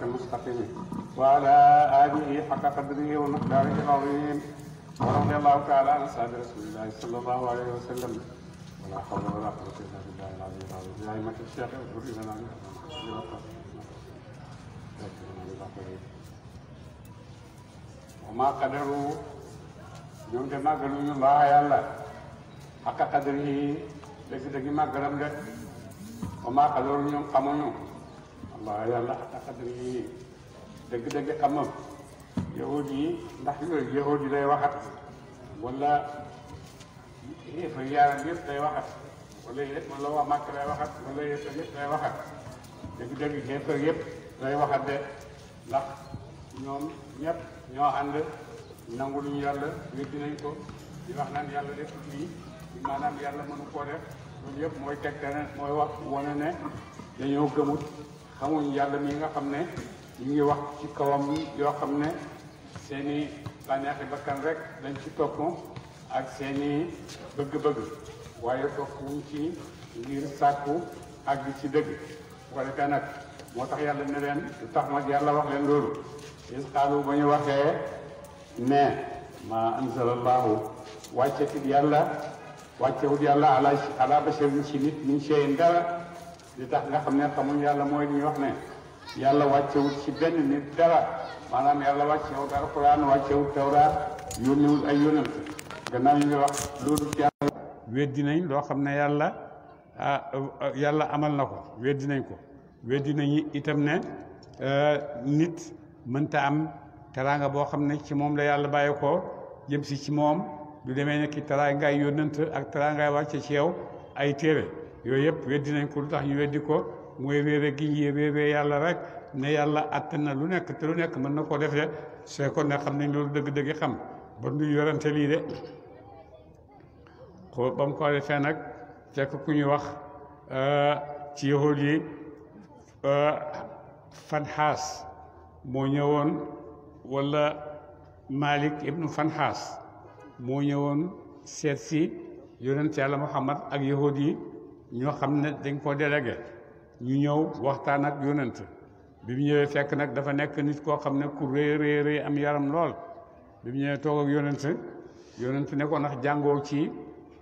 المستقيم وعلى آله حق قدره ومقداره العظيم ورضي الله تعالى عن أصحاب رسول الله صلى الله عليه وسلم ولا حول ولا قوة إلا بالله العلي العظيم يا أئمة الشيخ اغفر لنا وما قدروا ñoom de màggaluñu laa yàlla xaqa qadrihi dëgg-dëgg màggalam de wa maa qadaru ñoom xamuñu allah yàlla xaqa qadrihi dëgg-dëgg xamam yahud yi ndax yooyu yahud yi lay waxat wala yéefar yaaram yëpp lay waxat wala waa màkk lay waxat wala yéefar yëpp lay waxat dëgg-dëgg yéefar yëpp lay waxat de ndax ñoom ñëpp ñoo ànd nangu luñu yàlla weddi nañ ko di wax naan yàlla def lii maanaam yàlla mënu koo def loolu yëpp mooy tegtane mooy wax wane ne dañoo gëmut xamuñ yàlla mi nga xam ne ñu ngi wax ci kawam yoo xam ne seeni bànneexi bakkan rek dañ ci topp ak seeni bëgg-bëgg waaye toppuñ ci ngir sàkku ak bi ci dëgg bu ko defee nag moo tax yàlla ne leen lu tax nag yàlla wax leen loolu is xaalu ba ñu waxee ne ma anzalallahu wàccewut yàlla ala basharin ci nit min shay'in dara li tax nga xam ne xamuñ yàlla mooy li ñuy wax ne yàlla wàccewut ci benn nit dara maanaam yàlla wàccewut alquran wàccewut tawraat yónniwul ay yónent gannaaw ñu ngi wax loolu ci yàlla weddi nañ loo xam ne yàlla amal na ko weddi nañ ko weddi nañu itam ne nit mënta am teraanga boo xam ne ci moom la yàlla bàyyi ko jëm si ci moom du demee ne ki teraangaay yónnant ak teraangaay wàcce ci yow ay téere yooyu yëpp weddi nañ ko lu tax ñu weddi ko mooy réere gi ñi réere yàlla rek ne yàlla àtt na lu nekk te lu nekk mën na koo def de c'est kon ne xam nañ loolu dëgg-dëgg xam ba du yorante lii de ko ba mu ko defee nag fekk ku ñu wax ci yahud yi Fanxaas moo ñëwoon wala Malik ibnu Fanxaas moo ñëwoon seet si yonent yàlla Muhammad ak yahud yi ñoo xam ne dañ ko délégué ñu ñëw waxtaan ak yonent bi mu ñëwee fekk nag dafa nekk nit koo xam ne ku rëy am yaram lool bi mu ñëwee toog ak yonent ne ko ndax jàngoo ci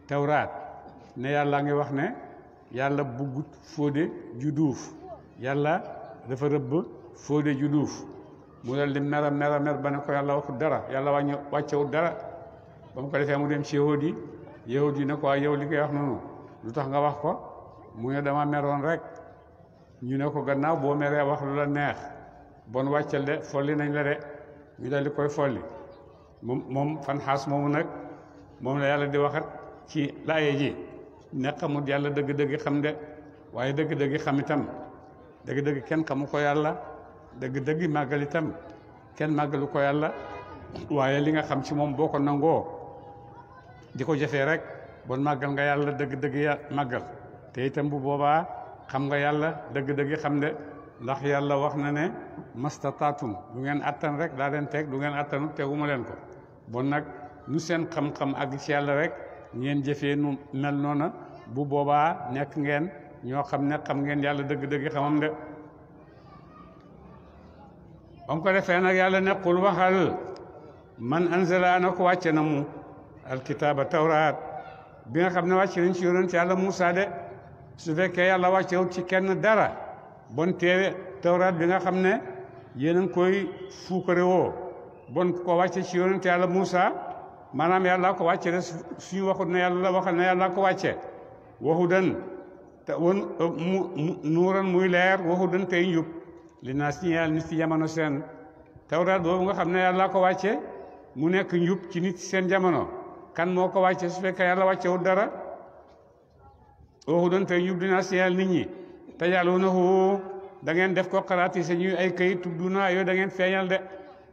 tawraat ne yàlla ngi wax ne yàlla buggut fóode ju duuf yàlla dafa rëbb fóode ju duuf mu dal di mer ba ne ko yàlla waxut dara yàlla wàccewut dara ba mu ko defee mu dem ci yahud yi ne ko yow li ngay wax noonu lu tax nga wax ko mu ne dama meroon rek ñu ne ko gannaaw boo meree wax lu la neex bon wàccal de folli nañ la de ñu dal di koy folli moom Fanxaas moomu nag moom la yàlla di waxat ci laaye ji ne xamut yàlla dëgg-dëgg xam de waaye dëgg-dëgg xam itam dëgg-dëgg kenn xamu ko yàlla dëgg-dëgg màggal itam kenn màggalu ko yàlla waaye li nga xam ci moom boo ko nangoo di ko jëfee rek bon màggal nga yàlla dëgg-dëgg ya màggal te itam bu boobaa xam nga yàlla dëgg-dëgg xam de ndax yàlla wax na ne mastataatum du ngeen attan rek daa leen teg du ngeen attanu teguma leen ko bon nag nu seen xam-xam àgg ci yàlla rek ngeen jëfee nu mel noona bu boobaa nekk ngeen ñoo xam ne xam ngeen yàlla dëgg-dëgg xamam de bam ko defee nag yàlla ne qul waxal man anzala ana ko wàcce na mu alkitaaba tawraat bi nga xam ne wàcce nañ ci yonent yàlla Muusa de su fekkee yàlla wàccewut ci kenn dara bon téere tawraat bi nga xam ne yéen a ngi koy fuukare woo bon ko wàcce ci yonent yàlla Muusa maanaam yàlla ko wàcce de suñu waxut ne yàlla waxal ne yàlla ko wàcce wahudan te won nuuran muy leer wahudan tey njub li naa si ñeel nit ci jamono seen tawraat boobu nga xam ne yàlla ko wàcce mu nekk njub ci nit seen jamono kan moo ko wàcce su fekkee yàlla wàccewut dara wahudan tey njub li naa si ñeel nit ñi te yàllunahu da ngeen def ko xaraati sa ñuy ay këyit tudduna yooyu da ngeen feeñal de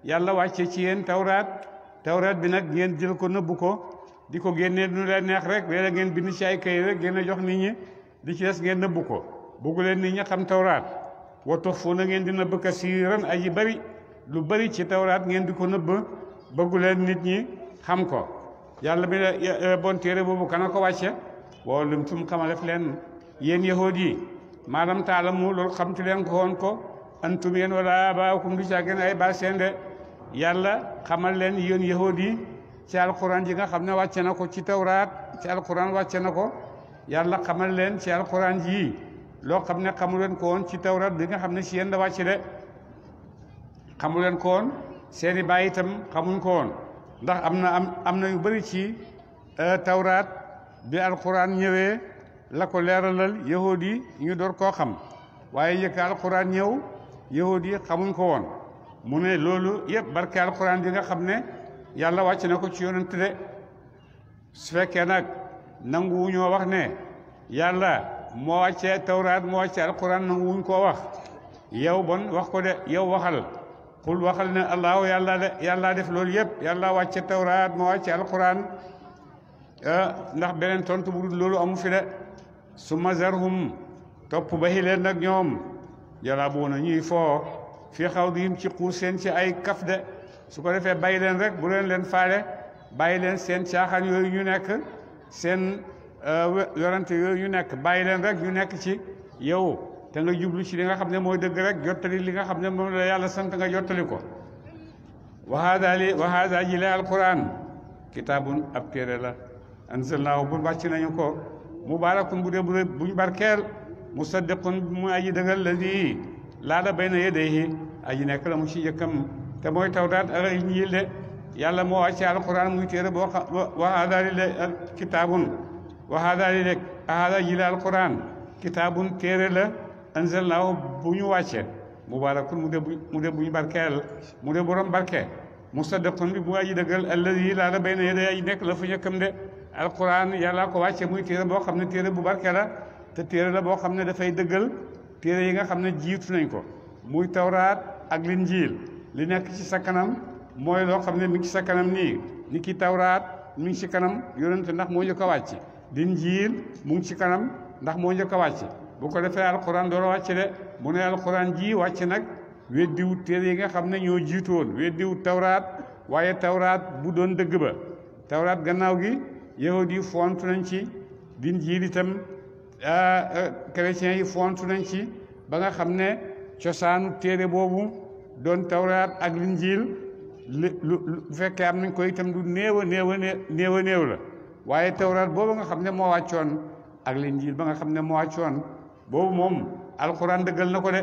yàlla wàcce ci yéen tawraat bi nag ngeen jël ko nëbbu ko di ko génnee nu leen neex rek léeg ngeen bind ci ay këyit rek génne jox nit ñi di ci des ngeen nëbbu ko bëggu leen nit ñi xam tawraat wa tuxfuuna ngeen di nëbb kasiiran aji bari lu bari ci tawraat ngeen di ko nëbb bëggu leen nit ñi xam ko yàlla bi bon téere boobu kana ko wàcce woo lim tum xamalef leen yéen yahood yi maanaam taalamu loolu xamtu leen ko woon ko antum yéen wala abaakum du caagin ay baa seen de yàlla xamal leen yéen yahud yi ci alquran ji nga xam ne wàcce na ko ci tawraat ci alquran wàcce na ko yàlla xamal leen ci alquran ji loo xam ne xamu leen ko woon ci tawraat bi nga xam ne si yéen da wàcce de xamu leen ko woon seeni baay itam xamuñ ko woon ndax am na yu bëri ci tawraat bi alquran ñëwee la ko leeralal yahud yi ñu door koo xam waaye yëkk alquran ñëw yahud yi xamuñ ko woon mu ne loolu yëpp barke alquran bi nga xam ne yàlla wàcc na ko ci yonent de su fekkee nag nangu ñoo wax ne yàlla moo wàccee tawraat moo wàccee alquran nangu wuñ koo wax yow bon wax ko de yow waxal xul waxal ne allahu yàlla def loolu yëpp yàlla wàcce tawraat moo wàcce alquran ndax beneen tontu bu dul loolu amu fi de su mazarhum topp bayi leen nag ñoom yalaabuuna ñuy foo fii xawdihim ci xuus seen ci ay kaf de su ko defee bàyyi leen rek bu leen faale bàyyi leen seen caaxaan yooyu ñu nekk seen yorante yooyu ñu nekk bàyyi leen rek ñu nekk ci yow te nga jublu ci li nga xam ne mooy dëgg rek jottali li nga xam ne moom la yàlla sant nga jottali ko wa haada ji la alquran kitaabun ab téere la anzalnaahu bu wàcc nañu ko mubaarakun bu dee buñ barkeel musaddiqun mu aji dëggal ladi laala bayna yadayhi aji nekk la mu ci jëkkam te mooy tawraat ak injiil de yàlla moo wàcce alquran muy téere boo xam wa haada li la kitaabun wa haada li la haada ji la alquran kitaabun téere la anzalnaahu bu ñu wàcce mubaarakun mu de buñ barkeel mu de borom barke musaddiqun bi mu aji dëggal alladi laala bayna yadayhi aji nekk la fu jëkkam de alquran yàlla ko wàcce muy téere boo xam ne téere bu barke la te téere la boo xam ne dafay dëggal téere yi nga xam ne jiitu nañ ko muy tawraat ak linjiil li nekk ci sa kanam mooy loo xam ne mi ngi ci sa kanam nii ni ki tawraat mi ngi ci kanam yonente ndax moo njëkk a wàcc linjiil mu ngi ci kanam ndax moo njëkk a wàcc bu ko defee alquran door a wàcc de mu ne alquran ji wàcc nag weddiwut téere yi nga xam ne ñoo jiitoon weddiwut tawraat waaye tawraat bu doon dëgg ba tawraat gannaaw gi yahud yi fontu nañ ci linjiil itam chrétiens yi fontu nañ ci ba nga xam ne cosaanu téere boobu doon tawraat ak linjiil lu fekkee am nañ ko itam du néew a néew la waaye tawraat boobu nga xam ne moo wàccoon ak linjiil ba nga xam ne moo wàccoon boobu moom alquran dëggal na ko de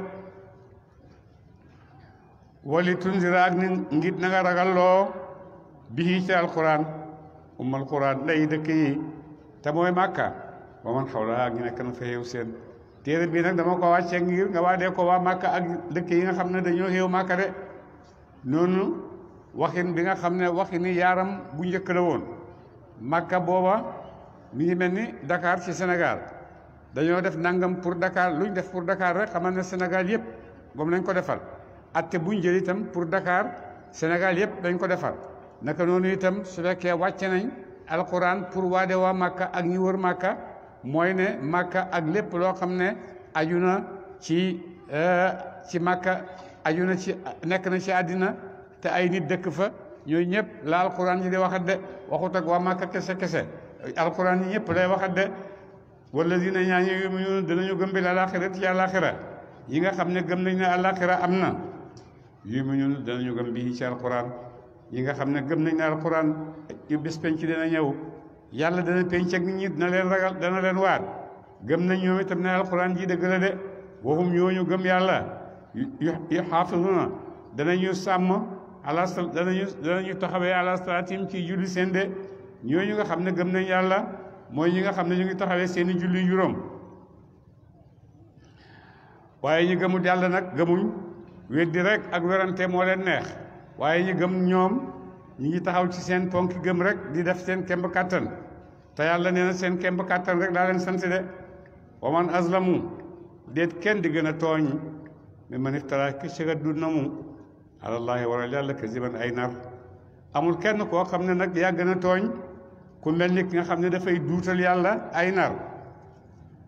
wali tunzira ak ni ngit na nga ragal loo bii ci alquran ummal quran nday dëkk yi te mooy màkka ba man xaw la ak ñu nekk na fa xew seen téere bii nag dama ko wàccee ngir nga waadee ko waa màkka ak dëkk yi nga xam ne dañoo xew màkka de noonu waxin bi nga xam ne waxini yaaram bu njëkk la woon màkka booba mi ngi mel ni Dakar ci Sénégal dañoo def nangam pour Dakar luñ def pour Dakar rek xamal ne Sénégal yëpp moom lañ ko defal atte buñ jël itam pour Dakar Sénégal yëpp dañ ko defal naka noonu itam su fekkee wàcce nañ alquran pour waade waa màkka ak ñi wër màkka mooy ne màkka ak lépp loo xam ne aju na ci màkka aju na ci nekk na ci àddina te ay nit dëkk fa ñooy ñëpp la alquran yi di waxat de waxut ak waa màkka kese alquran yi ñëpp lay waxat de walladina ñaañu yu'minuuna danañu gëm bil aaxirati ci àllaaxira yi nga xam ne gëm nañ ne àllaaxira am na yu'minuuna danañu gëm bii ci alquran yi nga xam ne gëm nañ ne alquran yu bés penc dina ñëw yàlla dana penc ak nit ñi dina leen ragal dana leen waat gëm nañ ñoom itam ne alquran ji dëgg la de waxum ñooñu gëm yàlla yu xaafisuuna danañu sàmm danañu taxawee ala salaatim ci julli seen de ñooñu nga xam ne gëm nañ yàlla mooy ñi nga xam ne ñu ngi taxawee seeni julli juróom waaye ñi gëmul yàlla nag gëmuñ weddi rek ak werante moo leen neex waaye ñi gëm ñoom ñi ngi taxaw ci seen ponki gëm rek di def seen kemb kàttan te yàlla nee na seen kemb kàttan rek daa leen sant de wa man azlamu déet kenn di gën a tooñ mi man iftara ki ci dud na mu alallahi waral yàlla kasiban ay nar amul kenn koo xam ne nag yaa gën a tooñ ku mel ni ki nga xam ne dafay duutal yàlla ay nar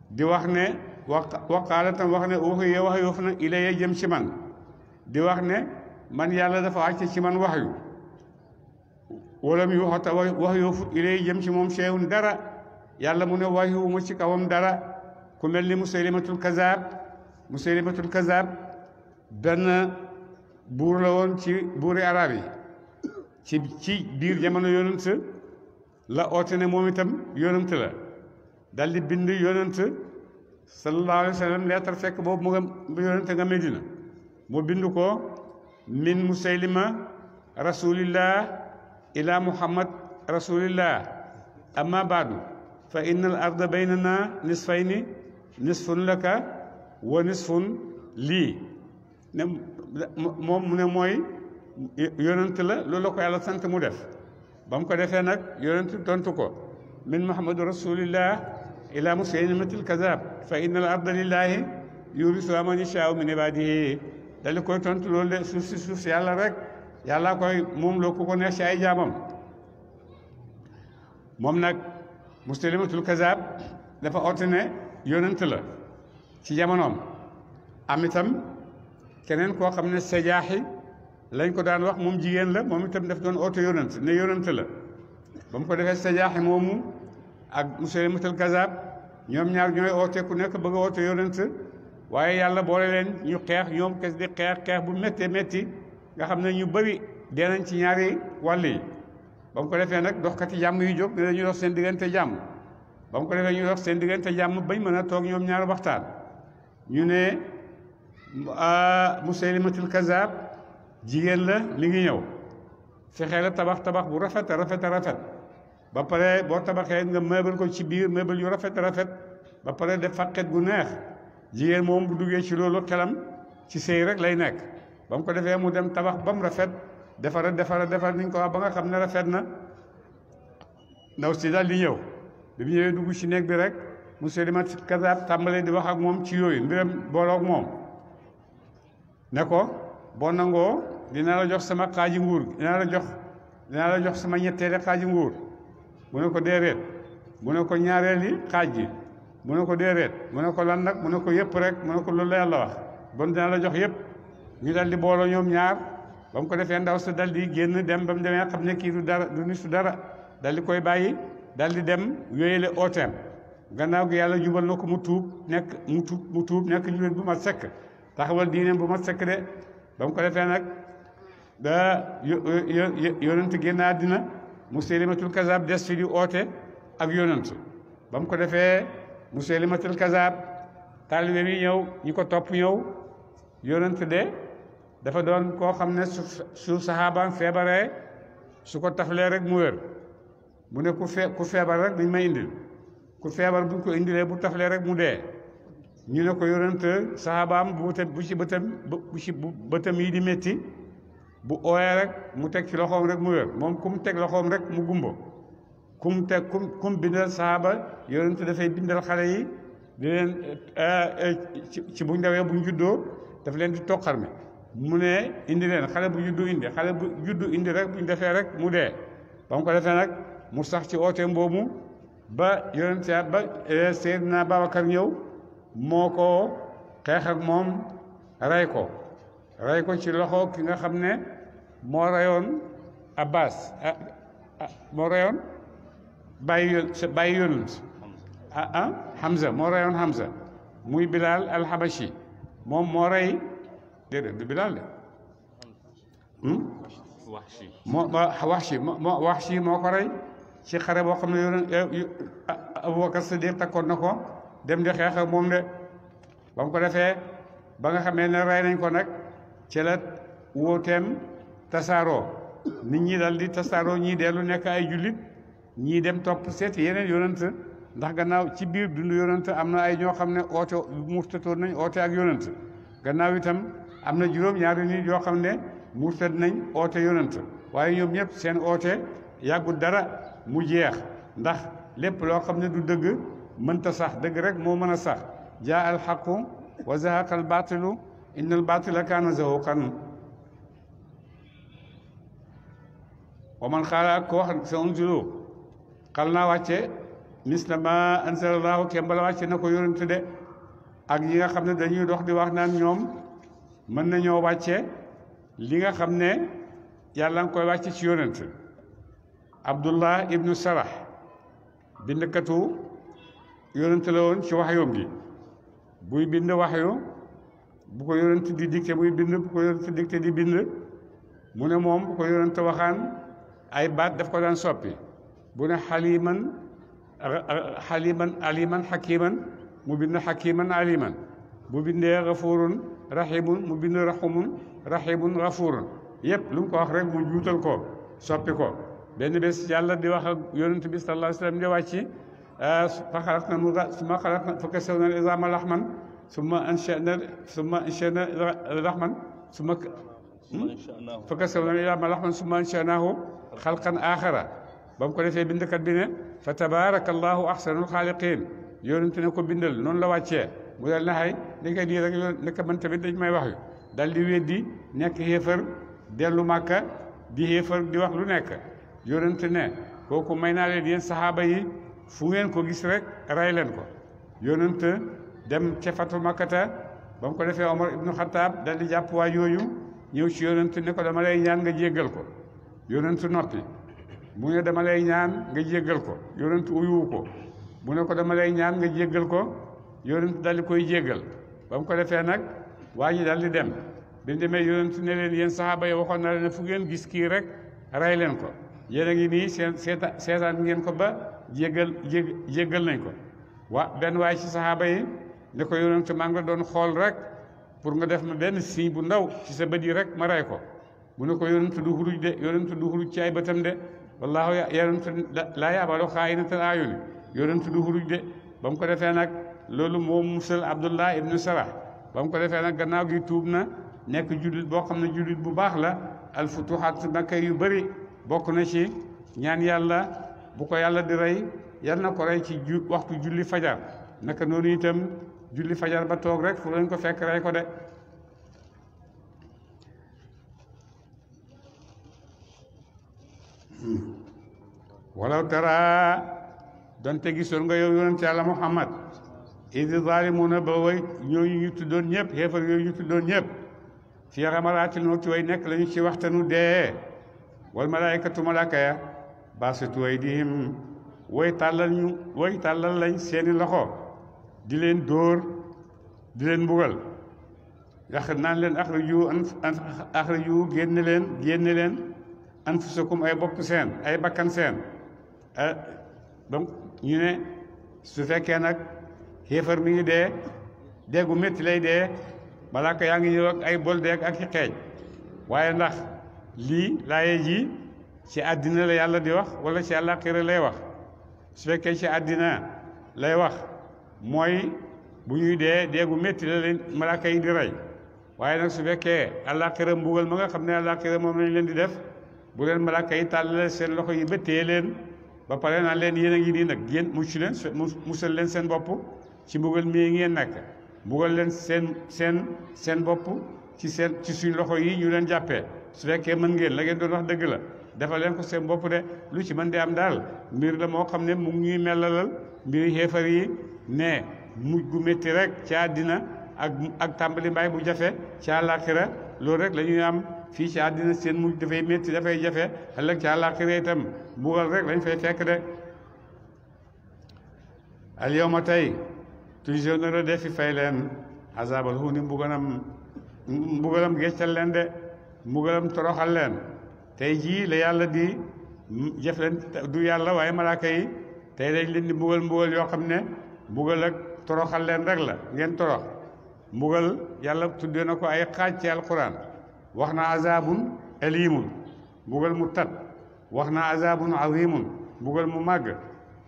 di wax ne waqaala tam wax ne waxu wax yoofu na ilaya jëm ci man di wax ne man yàlla dafa wàcce ci man wax yu wala mu waxata wax yoofu ilay jëm ci moom seewun dara yàlla mu ne wax yu ma ci kawam dara ku mel ni musaylimatul kazaab benn buur la woon ci buuri arab yi ci biir jamono yonent la oote ne moom itam yonent la daldi bind yonent sallallahu alayhi wa sallam leetar fekk boobu mu nga yonent nga Medina mu bind ko min musaylima rasulillah ila muhammad rasulillah amma baadu fa inna al arda baynana nisfayni nisfun laka wa nisfun lii ne moom mu ne mooy yonent la loolu la ko yàlla sant mu def ba mu ko defee nag yonent tontu ko min muhammadu rasulillah ila musaylimatil kazab fa inna al arda lillahi yurisuha man yashaa'u min ibadihi dali koy tontu loolu de suuf si yàlla rek yàlla koy moom loo ko neex ci ay jaamam moom nag musaylimatul kazab dafa oote ne yonent la ci jamonoom am itam keneen koo xam ne sajaaxi lañ ko daan wax moom jigéen la moom itam daf doon oote yonent ne yonent la ba mu ko defee sajaaxi moomu ak musaylimatul kazab ñoom ñaar ñooy oote ku nekk bëgg a oote yonent waaye yàlla boole leen ñu xeex ñoom kes di xeex bu méttee métti nga xam ne ñu bëri dee nañ ci ñaari wàll yi ba mu ko defee nag doxkati jàmm yu jóg ne dañuy dox seen diggante jàmm ba mu ko defee ñu dox seen diggante jàmm bañ mën a toog ñoom ñaar waxtaan ñu ne musaylimatul kazab jigéen la mi ngi ñëw fexee la tabax bu rafet a rafet ba pare boo tabaxee nga meubal ko ci biir meubal yu rafet ba pare def faqet gu neex jigéen moom bu duggee ci loolu xelam ci sëy rek lay nekk ba mu ko defee mu dem tabax ba mu rafet defar niñ ko wax ba nga xam ne rafet na ndaw si daal di ñëw bi mu ñëwee dugg ci néeg bi rek musaylimatul kazab tàmbalee di wax ak moom ci yooyu mbiram booloog moom ne ko boo nangoo dinaa la jox sama xaaji nguur dinaa la jox sama ñetteeli xaaji nguur mu ne ko déedéet mu ne ko ñaareeli xaaj gi mu ne ko déedéet mu ne ko lan nag mu ne ko yëpp rek mu ne ko loolu la yàlla wax bon dinaa la jox yëpp ñu dal di booloo ñoom ñaar ba mu ko defee ndaw sa dal di génn dem ba mu demee xam ne kii du dara du nitu dara dal di koy bàyyi dal di dem yooyale ooteem gannaaw gi yàlla jubal na ko mu tuub nekk jullit bu mat sekk taxawal diineem bu mat sekk de ba mu ko defee nag da yonent génn àddina musaylimatul kazab des fi di oote ak yonent ba mu ko defee musaylimatul kazab taalibe bi ñëw ñi ko topp ñëw yonent de dafa doon koo xam ne su saxaabaan feebaree su ko taflee rek mu wér mu ne ku feebar rek dañ may indil ku feebar buñ ko indilee bu taflee rek mu dee ñu ne ko yonent saxaabaam bu ci bëtam yi di métti bu ooyee rek mu teg ci loxoom rek mu wér moom ku mu teg loxoom rek mu gumbo ku mu bindal saxaaba yonent dafay bindal xale yi di leen ci buñ dawee buñ juddoo daf leen di toqar mi mu ne indi leen xale bu juddu indi rek buñ defee rek mu dee ba mu ko defee nag mu sax ci ooteem boobu ba yonent ba Seydina Babacar ñëw moo ko xeex ak moom rey ko ci loxo ki nga xam ne moo reyoon Abbas moo reyoon bàyyi yonent Hamza moo reyoon Hamza muy Bilal al-Habashi moom moo rey déedéet du Bilal de Wahshi moo ko rey ci xare boo xam ne yonent Abubakar Siddiq takkoon na ko dem di xeex ak moom de ba mu ko defee ba nga xamee ne rey nañ ko nag ci la wóoteem tasaaroo nit ñi dal di tasaaroo ñii dellu nekk ay jullit ñii dem topp seeti yeneen yonent ndax gannaaw ci biir dundu yonent am na ay ñoo xam ne oote murtatoon nañ oote ak yonent gannaaw itam am na juróom-ñaari nit yoo xam ne murtat nañ oote yonent waaye ñoom ñëpp seen oote yàggul dara mu jeex ndax lépp loo xam ne du dëgg mënta sax dëgg rek moo mën a sax jaa al xaqu wa zahaqa al baatilu inna al baatila kaana zahuqan wa man xaala ko wax sa unzilu xal naa wàcce misla ma anzalallahu kembala wàcce na ko yonent de ak ñi nga xam ne dañuy dox di wax naan ñoom mën nañoo wàcce li nga xam ne yàlla nga koy wàcce ci yonent Abdullah ibnu Sarah bindkatu yonent la woon ci waxyoom gi buy bind waxyu bu ko yonent di dicté muy bind bu ko yonent dicté di bind mu ne moom bu ko yonent waxaan ay baat daf ko daan soppi bu ne xaliman aliman xakiman mu bind xakiman aliman bu bindee gafurun rahimun mu bind rahimun gafurun yépp lu mu ko wax rek mu juutal ko soppi ko benn bés yàlla di wax ak yonent bi sallallahu alayhi wa sallam di wàcci summa kasawna al-izama lahman summa ansha'na lahman fa kasawna al-izama lahman summa ansha'nahu xalqan axara ba mu ko defee bindkat bi ne fa tabarakallahu ahsanul xaaliqin yonent ne ko bindal noonu la wàccee mu dal na xay li koy di rek nekk man tamit dañ may wax yu dal di weddi nekk xéefar dellu màkka di xéefar di wax lu nekk yonent ne kooku may naa leen yéen saxaaba yi fu ngeen ko gis rek ray leen ko yonent dem ca fatu makkata ba mu ko defee Omar ibnu Xataab dal di jàpp waa yooyu ñëw ci yonent ne ko dama lay ñaan nga jéggal ko yonent noppi mu ne dama lay ñaan nga jéggal ko yonent uyuwu ko mu ne ko dama lay ñaan nga jéggal ko yonent dal di koy jéggal ba mu ko defee nag waa ji dal di dem bi mu demee yonent ne leen yéen saxaaba yi waxoon na leen fu ngeen gis kii rek ray leen ko yéen a ngi nii seetaan ngeen ko ba jéggal nañ ko benn waay ci saxaaba yi ne ko yonent maa ngi la doon xool rek pour nga def ma benn signe bu ndaw ci sa bët yi rek ma ray ko mu ne ko yonent du xuruj de yonent du xuruj ci ay bëtam de wallaahu yonent laa yaabalu xaa'inatal a'yun yonent du xuruj de ba mu ko defee nag loolu moo musal Abdullah ibnu Sarah ba mu ko defee nag gannaaw gi tuub na nekk jullit boo xam ne jullit bu baax la al futuhaat Makka yu bëri bokk na ci ñaan yàlla bu ko yàlla di rey yal na ko rey ci waxtu julli fajar naka noonu itam julli fajar ba toog rek fu lañ ko fekk rey ko de walaw tara donte gisoon nga yow yonent yàlla Muhammad idi zalimuna ba way ñooñu ñu tuddoon ñëpp xeefar yooyu ñu tuddoon ñëpp fi xamaraatil mawti way nekk lañu ci waxtanu dee wal malaikatu malaaka ya basitu aydihim way tàllal lañ seeni loxo di leen dóor di leen mbugal yax naan leen axriju génne leen anfusakum ay bopp seen ay bakkan seen donc ñu ne su fekkee nag xéefar mi ngi dee déggu métti lay dee malaaka yaa ngi ñëw ak ay bol deeg ak i xeej waaye ndax lii laaye ji ci àddina la yàlla di wax wala ci àllaaxira lay wax su fekkee ci àddina lay wax mooy bu ñuy dee déggu métti la leen malaaka yi di rey waaye nag su fekkee àllaaxira mbugal ma nga xam ne àllaaxira moom lañ leen di def bu leen malaaka yi tàllale seen loxo yi bëttee leen ba pare naan leen yéen a ngi nii nag yéen mucc leen musal leen seen bopp ci mbugal mii ngeen nekk mbugal leen seen bopp ci suñ loxo yi ñu leen jàppee su fekkee mën ngeen la ngeen doon wax dëgg la dafa leen ko seen bopp de lu ci mën di am daal mbir la moo xam ne mu ngi ñuy melalal mbiri xeefar yi ne mujj gu métti rek ci àddina ak tàmbali mbaay bu jafe ci àllaaxira loolu rek la ñuy am fii ci àddina seen mujj dafay métti dafay jafe ëllëg ci àllaaxira itam mbugal rek lañ fay fekk de al yawma tey tujzawna la defi fay leen azaabal huuni mbugalam geccal leen de mbugalam toroxal leen tey jii la yàlla di jëf leen du yàlla waaye malaaka yi tey dañ leen di mbugal yoo xam ne mbugal ak toroxal leen rek la ngeen torox mbugal yàlla tuddee na ko ay xaaj ci alquran wax na azabun alimun mbugal mu tat wax na azabun azimun mbugal mu màgg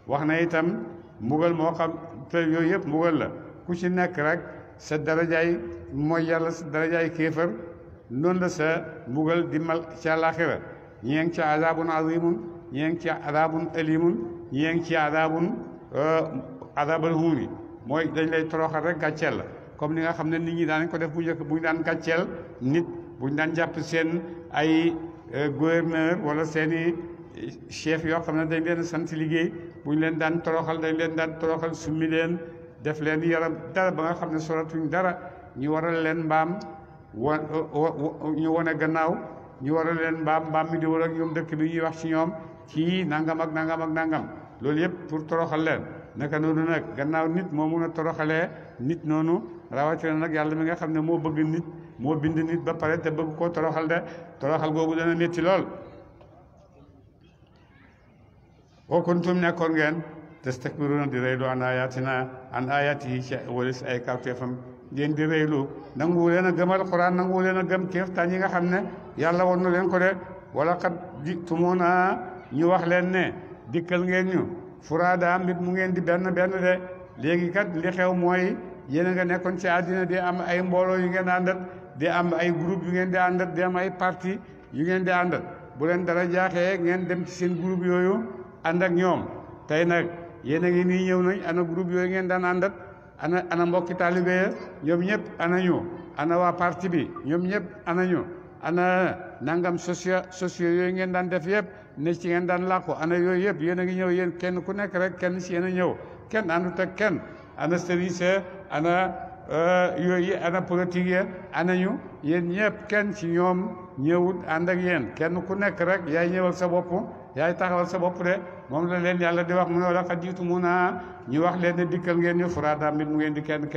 wax na itam mbugal moo xam te yooyu yëpp mbugal la ku ci nekk rek sa darajaay mooy yàlla sa darajaay kéefar noonu la sa mbugal di mal ci àllaaxira ñii ngi ci azabun azimun ñii ngi ci azabun alimun ñii ngi ci azabun azabal huuni mooy dañ lay toroxal rek gàcceel la comme ni nga xam ne nit ñi daan ko def bu njëkk bu ñu daan gàcceel nit bu ñu daan jàpp seen ay gouverneur wala seeni chef yoo xam ne dañ leen sant liggéey bu ñu leen daan toroxal dañ leen daan toroxal summi leen def leen yaram dara ba nga xam ne soratuñ dara ñu waral leen mbaam ñu wane gannaaw ñu waral leen mbaam mi di war ak ñoom dëkk bi ñuy wax ci ñoom kii nangam ak nangam ak nangam loolu yëpp pour toroxal leen naka noonu nag gannaaw nit moo mun a toroxalee nit noonu rawatina nag yàlla mi nga xam ne moo bëgg nit moo bind nit ba pare te bëgg koo toroxal de toroxal googu dana métti lool wa kuntum nekkoon ngeen tastakbiruna di rëylu an ayaatihi ci walis ay kawteefam ngeen di rëylu nanguwu leen a gëm alquran nanguwu leen a gëm kéeftaan yi nga xam ne yàlla won na leen ko de wala xat jitumuna ñu wax leen ne dikkal ngeen ñu furaada mbit mu ngeen di benn de léegi kat li xew mooy yéen a nga nekkoon ci àddina di am ay mbooloo yu ngeen àndat di am ay groupe yu ngeen di àndat di am ay parti yu ngeen di àndat bu leen dara jaaxee ngeen dem ci seen groupe yooyu ànd ak ñoom tey nag yéen a ngi nii ñëw nañ ana groupe yooyu ngeen daan àndat ana mbokki taalibe ya ñoom ñëpp ana ñu ana waa parti bi ñoom ñëpp ana ñu ana nangam sociaux yooyu ngeen daan def yëpp ne ci ngeen daan làqu ana yooyu yëpp yéen a ngi ñëw yéen kenn ku nekk rek kenn ci yéen a ñëw kenn àndut ak kenn ana sëriñ ana yooyu ana politique ya ana ñu yéen ñëpp kenn ci ñoom ñëwut ànd ak yéen kenn ku nekk rek yaay ñëwal sa bopp yaay taxawal sa bopp de moom la leen yàlla di wax mu ne wala xat jiitumuna ñu wax leen ne dikkal ngeen ñu furaada mbit mu ngeen di kenn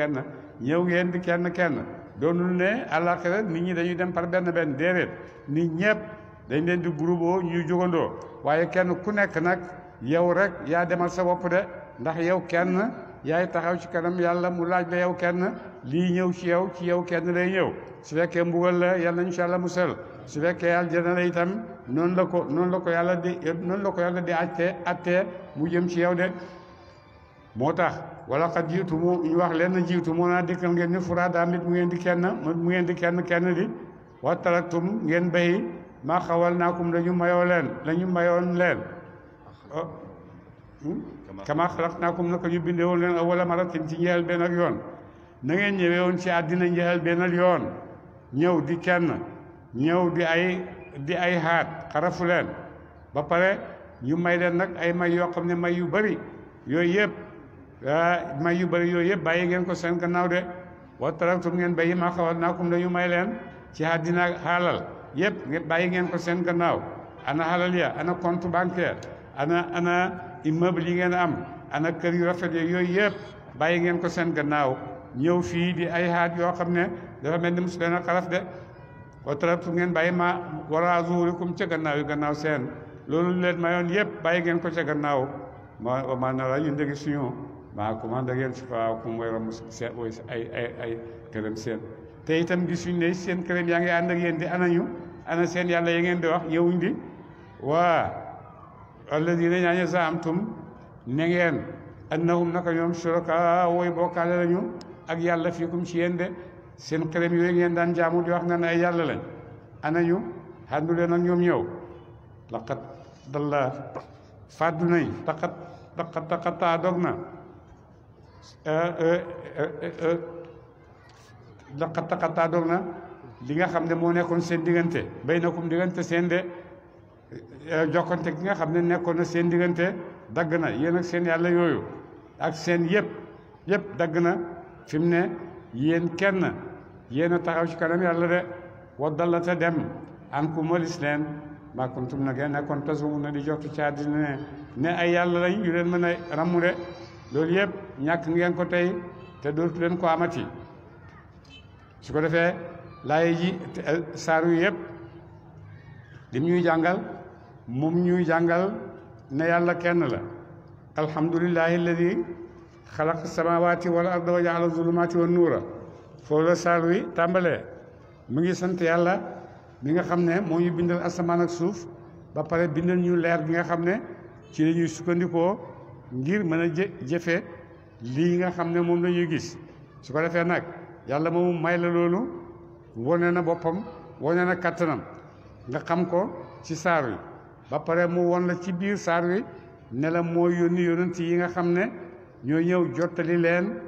ñëw ngeen di kenn doonul ne àllaaxira nit ñi dañuy dem par benn déedéet nit ñëpp dañ leen di groupe ñuy jógandoo waaye kenn ku nekk nag yow rek yaa demal sa bopp de ndax yow kenn yaay taxaw ci kanam yàlla mu laaj la yow kenn lii ñëw ci yow kenn lay ñëw su fekkee mbugal la yàlla insha Allah musal su fekkee aljana la itam noonu la ko yàlla di attee mu jëm ci yow de moo tax wala xat jiitu mu ñu wax leen jiitu moo naa dikkal ngeen ni furaada mbit mu ngeen di kenn di wa taraktum ngeen bay maa xawal naakum la ñu mayoon leen kama xalaqnaakum naka ñu bindee woon leen awwala maratin ci njël benn ak yoon na ngeen ñëwee woon ci àddina njël benn ak yoon ñëw di kenn ñëw di ay xaat xarafu leen ba pare ñu may leen nag ay may yoo xam ne may yu bëri yooyu yëpp bàyyi ngeen ko seen gannaaw de wa taraktum ngeen bàyyi maa xawalnaakum la ñu may leen ci àddina xaalal yëpp bàyyi ngeen ko seen gannaaw ana xaalal ya ana compte bancaire ana immeuble yi ngeen am ana kër yu rafet yooyu yëpp bàyyi ngeen ko seen gannaaw ñëw fii di ay xaat yoo xam ne dafa mel ni mosu leen a xaraf de wa taraktum ngeen bàyyi ma wara zuhurikum ca gannaaw seen loolu leen mayoon yëpp bàyyi ngeen ko ca gannaaw ma nara ñu ndegi suñu maa commande ngeen si faakum way ram seen way ay këram seen te itam gisuñ ne seen këram yaa ngi ànd ak yéen di ana seen yàlla yi ngeen di wax ñëwuñ di waa alladina ñaañe zaamtum ne ngeen annahum naka ñoom shuraka wooy bokkaale lañu ak yàlla fiikum ci yéen de seen këram yooyu ngeen daan jaamu di wax na ne ay yàlla lañ anañu xandu leen ak ñoom ñëw laqat dalla fàddu nañ taqataa dog na taqataa dog na li nga xam ne moo nekkoon seen diggante baynakum diggante seen de jokkante gi nga xam ne nekkoon na seen diggante dagg na yéen ak seen yàlla yooyu ak seen yëpp dagg na fi mu ne yéen kenn yéen a taxaw ci kanam yàlla de wa dallata dem an ku malis leen maa kuntum na ngeen nekkoon tasumu na di joxtu ci àddina ne ay yàlla lañ yu leen mën a ramu de loolu yëpp ñàkk ngeen ko tey te dootu leen ko amati su ko defee laay ji saaru yëpp lim ñuy jàngal moom ñuy jàngal ne yàlla kenn la alhamdulillahi alladi xalaqa samawati wal arda wa jaala zulumati wa nuura foofu la saar wi tàmbalee mu ngi sant yàlla mi nga xam ne moo ñu bindal asamaan ak suuf ba pare bindal ñu leer gi nga xam ne ci la ñuy sukkandikoo ngir mën a jëfe lii nga xam ne moom la ñuy gis su ko defee nag yàlla moomu may la loolu wone na boppam wone na kattanam nga xam ko ci saar wi ba pare mu won la ci biir saar wi ne la moo yónni yonent yi nga xam ne ñoo ñëw jottali leen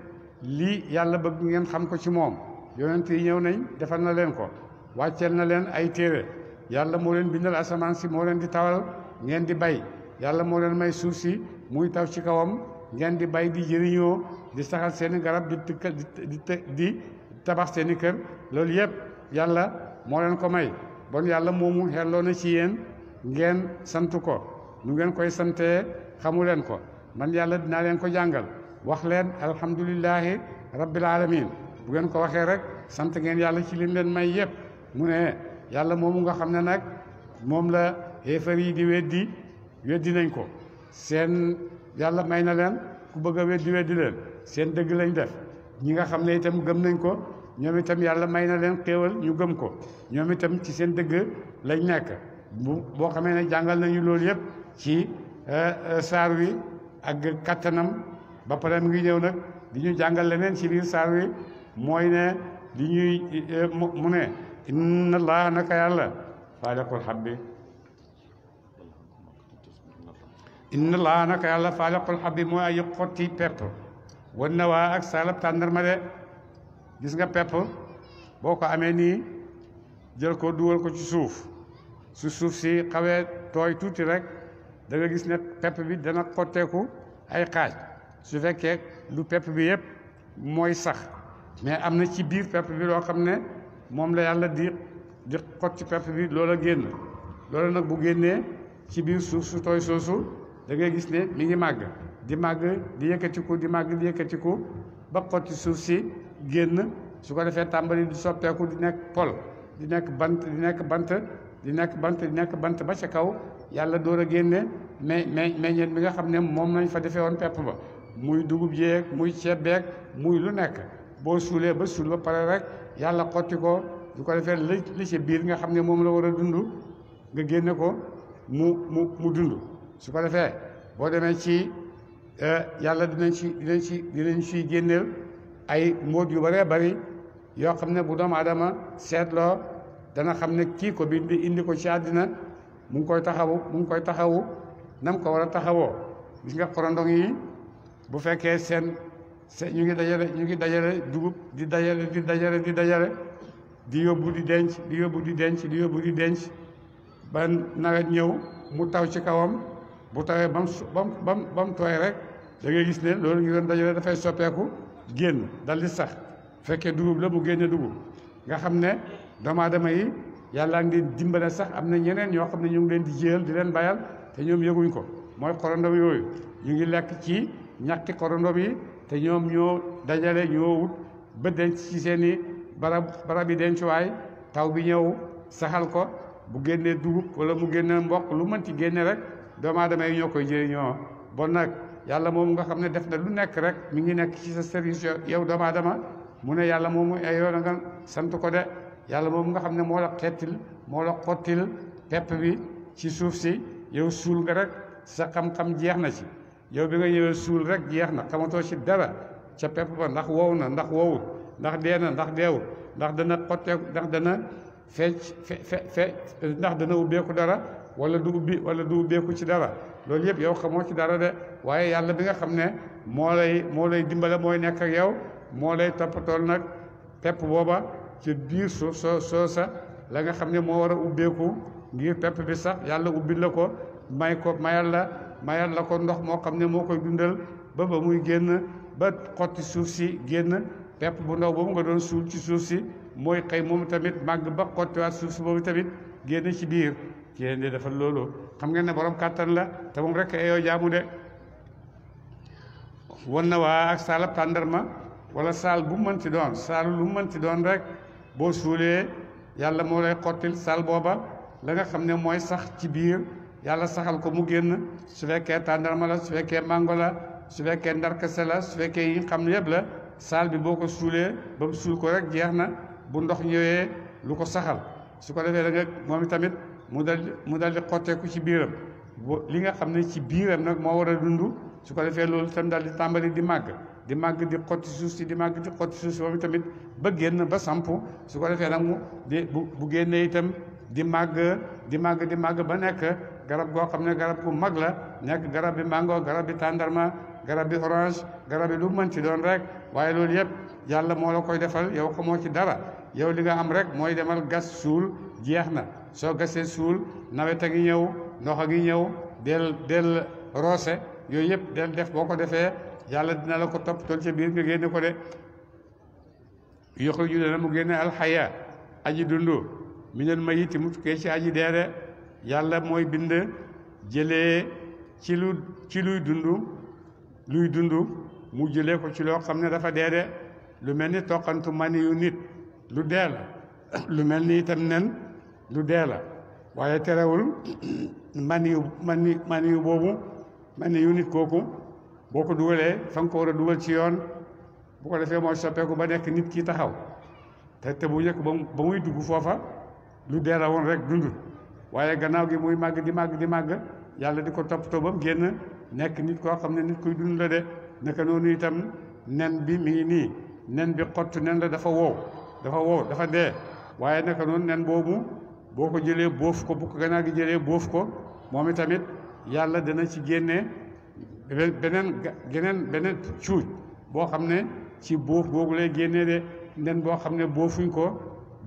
lii yàlla bëgg ngeen xam ko ci moom yonent yi ñëw nañ defal na leen ko wàcceel na leen ay téere yàlla moo leen bindal asamaan si moo leen di tawal ngeen di bay yàlla moo leen may suuf si muy taw ci kawam ngeen di bay di jëriñoo di saxal seeni garab di tabax seeni kër loolu yëpp yàlla moo leen ko may bon yàlla moomu xelloo na ci yéen ngeen sant ko nu ngeen koy santee xamu leen ko man yàlla dinaa leen ko jàngal wax leen alhamdulillahi rabbil alamin bu ngeen ko waxee rek sant ngeen yàlla ci lim leen may yëpp mu ne yàlla moomu nga xam ne nag moom la xéefar yi di weddi nañ ko seen yàlla may na leen ku bëgg a weddi leen seen dëgg lañ def ñi nga xam ne itam gëm nañ ko ñoom itam yàlla may na leen xéewal ñu gëm ko ñoom itam ci seen dëgg lañ nekk boo xamee ne jàngal nañu loolu yëpp ci saar wi ak kattanam ba pare mu ngi ñëw nag di ñu jàngal leneen ci biir saar wi mooy ne di ñuy mu ne inna allah naka yàlla faaliqul habbi inna allah naka yàlla faaliqul habbi mooy ay xotti pepp wan na waa ak salab tàndarma de gis nga pepp boo ko amee nii jël ko dugal ko ci suuf su suuf si xawee tooy tuuti rek da nga gis ne pepp bi dana xotteeku ay xaaj su fekkee lu pepp bi yëpp mooy sax mais am na ci biir pepp bi loo xam ne moom la yàlla di xotti pepp bi loola génn loola nag bu génnee ci biir suuf su tooy soosu da ngay gis ne mi ngi màgg di yëkkatiku di màgg di yëkkatiku ba xotti suuf si génn su ko defee tàmbali di soppeeku di nekk pol di nekk bant di nekk bant di nekk bant di nekk bant ba ca kaw yàlla door a génne meññeet bi nga xam ne moom lañ fa defee woon pepp ba muy dugub jeeg muy ceeb beeg muy lu nekk boo suulee ba suul ba pare rek yàlla xotti ko su ko defee li ci biir nga xam ne moom la war a dund nga génne ko mu dund su ko defee boo demee ci yàlla dinañ ciy génneel ay mbóot yu bëree bëri yoo xam ne bu doomu aadama seetloo dana xam ne kii ko bind indi ko ci àddina mu ngi koy taxawu nam ko war a taxawoo gis nga xorondong yi bu fekkee seen ñu ngi dajale dugub di dajale di yóbbu di denc ba nawet ñëw mu taw ci kawam bu tawee ba mu tooy rek da ngay gis ne loolu ñu doon dajale dafay soppeeku génn dal di sax fekkee dugub la mu génne dugub nga xam ne doomu aadama yi yàlla ngi dimbale sax am na ñeneen ñoo xam ne ñu ngi leen di jiyal di leen bayal te ñoom yëguñ ko mooy xorondom yooyu ñu ngi lekk ci ñàkki xorondom yi te ñoom ñoo dajale ñoo wut ba denc ci seeni barab yi dencuwaay taw bi ñëw saxal ko bu génnee dugub wala mu génnee mboq lu mën ci génne rek doomu aadama yi ñoo koy jëriñoo bon nag yàlla moom nga xam ne def na lu nekk rek mi ngi nekk ci sa service yow doomu aadama mu ne yàlla moomu ay yoon nga sant ko de yàlla moom nga xam ne moo la xottil pepp bi ci suuf si yow suul nga rek sa xam-xam jeex na ci yow bi nga ñëwee suul rek jeex na xamatoo ci dara ca pepp ba ndax wow na ndax wowul ndax dee na ndax deewul ndax dana xotteeku ndax dana ndax dana ubbeeku dara wala du ubbeeku ci dara loolu yëpp yow xamoo ci dara de waaye yàlla bi nga xam ne moo lay dimbale mooy nekk ak yow moo lay toppatool nag pepp booba ci biir suuf soo sa la nga xam ne moo war a ubbeeku ngir pepp bi sax yàlla ubbil la ko mayal la ko ndox moo xam ne moo koy dundal ba muy génn ba xotti suuf si génn pepp bu ndaw boobu nga doon suul ci suuf si mooy xëy moom tamit màgg ba xottiwaat suuf si boobu tamit génn ci biir ci leen di defal loolu xam ngeen ne borom kàttan la te moom rek eyoo jaamu de wan na waa ak saalab tàndarma wala saal bu mënti doon saal lu mënti doon rek boo suulee yàlla moo lay xottil saal booba la nga xam ne mooy sax ci biir yàlla saxal ko mu génn su fekkee tàndarma la su fekkee mango la su fekkee ndarkase la su fekkee yi xam ne yëpp la saal bi boo ko suulee ba mu suul ko rek jeex na bu ndox ñëwee lu ko saxal su ko defee da nga moom tamit mu dal di xotteeku ci biiram li nga xam ne ci biiram nag moo war a dund su ko defee loolu tam dal di tàmbali di màgg di xotti suuf si di màgg di xotti suuf si moom tamit ba génn ba sampu su ko defee nag bu génnee itam di màgg ba nekk garab goo xam ne garab gu mag la nekk garab bi mango garab bi tàndarma garab bi orange garab bi lu mën ci doon rek waaye loolu yëpp yàlla moo la koy defal yow xamoo ci dara yow li nga am rek mooy demal gas suul jeex na soo gasee suul nawet a ngi ñëw ndox a ngi ñëw del roose yooyu yëpp del def boo ko defee yàlla dina la ko toppatool ca biir nga génne ko de yoxruju dana mu génne alxaya aji dundu minal mayiti mu tukkee ci aji deede yàlla mooy bind jëlee ci luy dund mu jëlee ko ci loo xam ne dafa deede lu mel ni toqantu mani yu nit lu dee la lu mel ni itam nen lu dee la waaye terewul mani yu boobu mani yu nit kooku boo ko dugalee fa nga ko war a dugal ci yoon bu ko defee mooy soppeeku ba nekk nit ki taxaw te bu njëkk ba muy dugg foofa lu dee la woon rek dund waaye gannaaw gi muy màgg di màgg yàlla di ko toppatoo ba mu génn nekk nit koo xam ne nit kuy dund la de naka noonu itam nen bi mi ngi nii nen bi xottu nen la dafa wow dafa dee waaye naka noonu nen boobu boo ko jëlee bóof ko bu ko gannaaw gi jëlee bóof ko moom itamit yàlla dana ci génne beneen cuuj boo xam ne ci bóof googu lay génnee de nen boo xam ne bóofuñ ko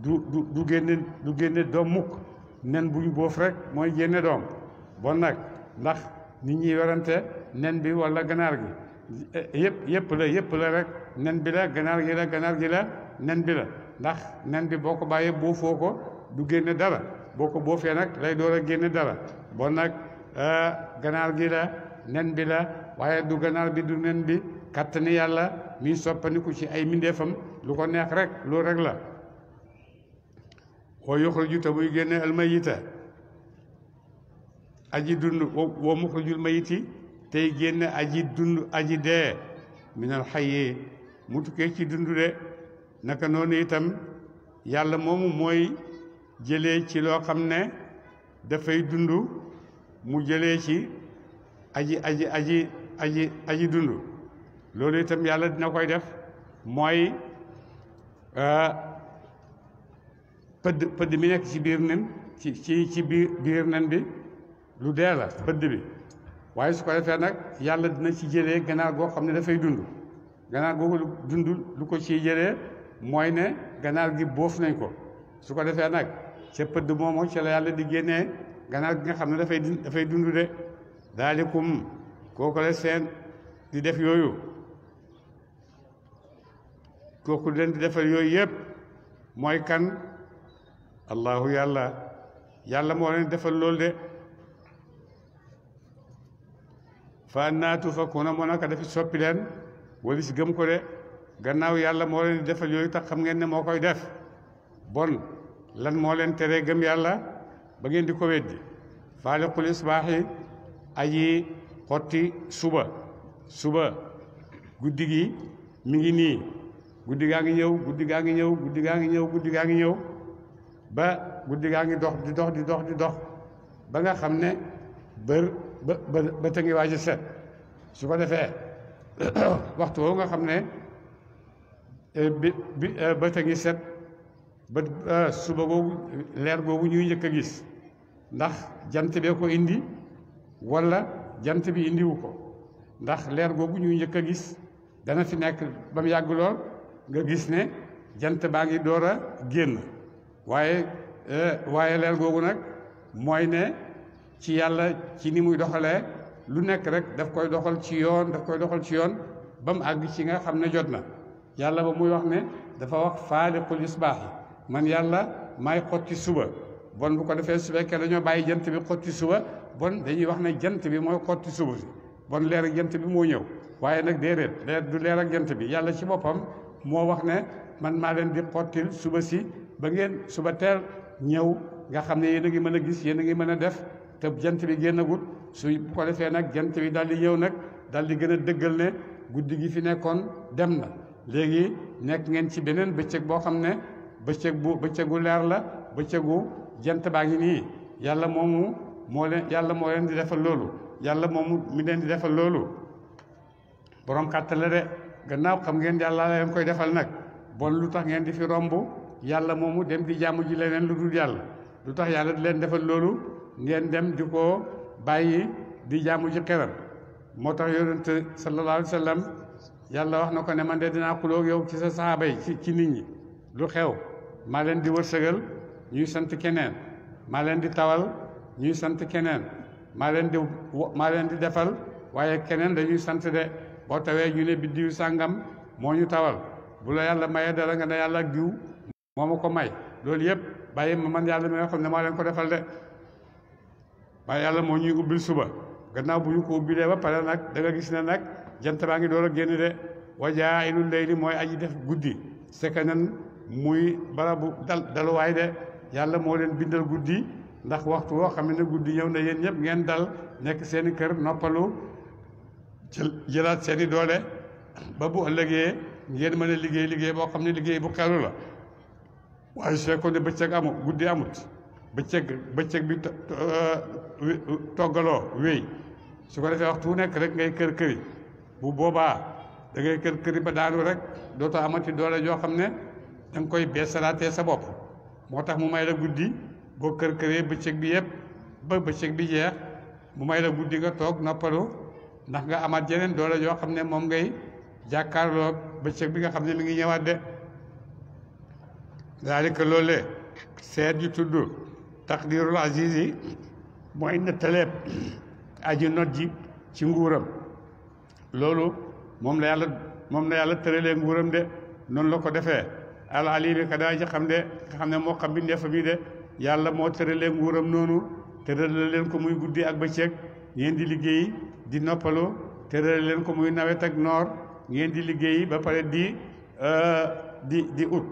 du génne doom mukk nen buñ bóof rek mooy génne doom bon nag ndax nit ñi werante nen bi wala ganaar gi yëpp la rek nen bi la ganaar gi la nen bi la ndax nen bi boo ko bàyyee boofoo ko du génne dara boo ko boofee nag lay door a génne dara bon nag ganaar gi la nen bi la waaye du ganaar bi du nen bi kattani yàlla mi soppandiku ci ay mindeefam lu ko neex rek loolu rek la wa yuxriju te muy génne almayita aji dund wa muxrijul mayiti tey génne aji dund aji dee minal xayyi mu tukkee ci dund de naka noonu itam yàlla moomu mooy jëlee ci loo xam ne dafay dund mu jëlee ci aji dund loolu itam yàlla dina koy def mooy pëdd mi nekk ci biir nen ci biir nen bi lu dee la pëdd bi waaye su ko defee nag yàlla dina ci jëlee ganaar goo xam ne dafay dund ganaar googu dund lu ko ciy jëlee mooy ne ganaar gi boof nañ ko su ko defee nag ca pëdd moomu ca la yàlla di génnee ganaar gi nga xam ne dafay dund de daalikum kooku la seen di def yooyu kooku leen di defal yooyu yëpp mooy kan allahu yàlla moo leen defal loolu de fa annaa tufakuuna moo naka dafi soppi leen wala si gëm ko de gannaaw yàlla moo leen di defal yooyu tax xam ngeen ne moo koy def bon lan moo leen teree gëm yàlla ba ngeen di ko weddi faaliqul isbaaxi aji xotti suba guddi gi mi ngi nii guddi gaa ngi ñëw ba guddi gaa ngi dox di dox ba nga xam ne ba te ngi waaj a set su ko defee waxtu woowu nga xam ne ba te ngi set ba suba googu leer googu ñuy njëkk a gis ndax jant bee ko indi wala jant bi indiwu ko ndax leer googu ñuy njëkk a gis dana fi nekk ba mu yàgg lool nga gis ne jant baa ngi door a génn waaye leer googu nag mooy ne ci yàlla ci ni muy doxalee lu nekk rek daf koy doxal ci yoon ba mu àgg ci nga xam ne jot na yàlla ba muy wax ne dafa wax faaliqul isbaaxi man yàlla maay xotti suba bon bu ko defee su fekkee dañoo bàyyi jant bi xotti suba bon dañuy wax ne jant bi mooy xotti suba si bon leer ak jant bi moo ñëw waaye nag déedéet du leer ak jant bi yàlla ci boppam moo wax ne man maa leen di xottil suba si ba ngeen suba teel ñëw nga xam ne yéen a ngi mën a gis yéen a ngi mën a def te jant bi génnagut bu ko defee nag jant bi daal di ñëw nag daal di gën a dëggal ne guddi gi fi nekkoon dem na léegi nekk ngeen ci beneen bëccëg boo xam ne bëccëgu leer la bëccëgu jant baa ngi nii yàlla moo leen di defal loolu yàlla moomu mi leen di defal loolu borom kàttan la de gannaaw xam ngeen yàlla leen koy defal nag bon lu tax ngeen di fi romb yàlla moomu dem di jaamu ji leneen lu dul yàlla lu tax yàlla di leen defal loolu ngeen dem di ko bàyyi di jaamu ji xeram moo tax yonent sallallahu alayhi wa sallam yàlla wax na ko ne man de dinaa xuloo yow ci sa saxaaba yi ci nit ñi lu xew maa leen di wërsëgal ñuy sant keneen maa leen di tawal ñuy sant keneen maa leen di defal waaye keneen dañuy sant de boo tawee ñu ne biddiw sàngam moo ñu tawal bu la yàlla mayee dara nga ne yàlla ak diw moo ma ko may loolu yëpp bàyyi ma man yàlla mi nga xam ne maa leen ko defal de waaye yàlla moo ñuy ubbil suba gannaaw bu ñu ko ubbilee ba pare nag da nga gis ne nag jant baa ngi door a génn de wa jaa'ilul layli mooy aji def guddi sekanan muy barabu daluwaay de yàlla moo leen bindal guddi ndax waxtu woo xam ne guddi ñëw na yéen ñëpp ngeen dal nekk seeni kër noppalu jëlaat seeni doole ba bu ëllëgee ngeen mën a liggéey boo xam ne liggéey bu xelu la waaye su fekkoon ne bëccëg amut guddi amut bëccëg bi toggaloo wéy su ko defee waxtu nekk rek ngay kër këri bu boobaa da ngay kër këri ba daanu rek dootoo amati doole joo xam ne da nga koy beesalaatee sa bopp moo tax mu may la guddi boo kër këree bëccëg bi yëpp ba bëccëg bi jeex mu may la guddi nga toog noppalu ndax nga amaat yeneen doole yoo xam ne moom ngay jàkkaarloo bëccëg bi nga xam ne mi ngi ñëwaat de daalika loolee seet yu tudd taqdirul aziz yi mooy nettaleeb aji not ji ci nguuram loolu moom la yàlla tëralee nguuram de noonu la ko defee al alimi ka daa ji xam de nga xam ne moo xam bindeefa bi de yàlla moo tëralee nguuram noonu tëral leen ko muy guddi ak bëccëg ngeen di liggéey di noppalu tëral leen ko muy nawet ak noor ngeen di liggéey ba pare di ut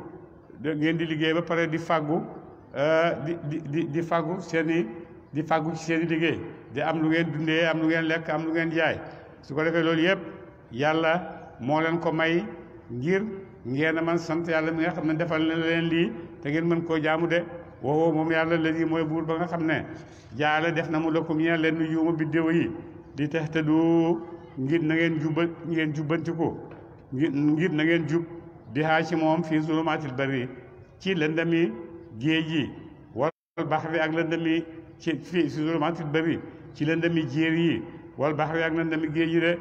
ngeen di liggéey ba pare di fàggu di fàggu ci seeni liggéey di am lu ngeen dundee am lu ngeen lekk am lu ngeen jaay su ko defee loolu yëpp yàlla moo leen ko may ngir ngeen a man sant yàlla mi nga xam ne defal na leen lii te ngeen mën koo jaamu de woowoo moom yàlla léegi mooy buur ba nga xam ne jaale def na mu la ko ñeel leen nu yuuma biddéew yi di tex te du ngir na ngeen jubbantiku ngir na ngeen jub bi haa ci moom fii zulumaatil barri ci lëndami géej yi wal baxri ak lëndami fii zulumaatil barri ci lëndami jéer yi wal baxri ak lëndami géej yi de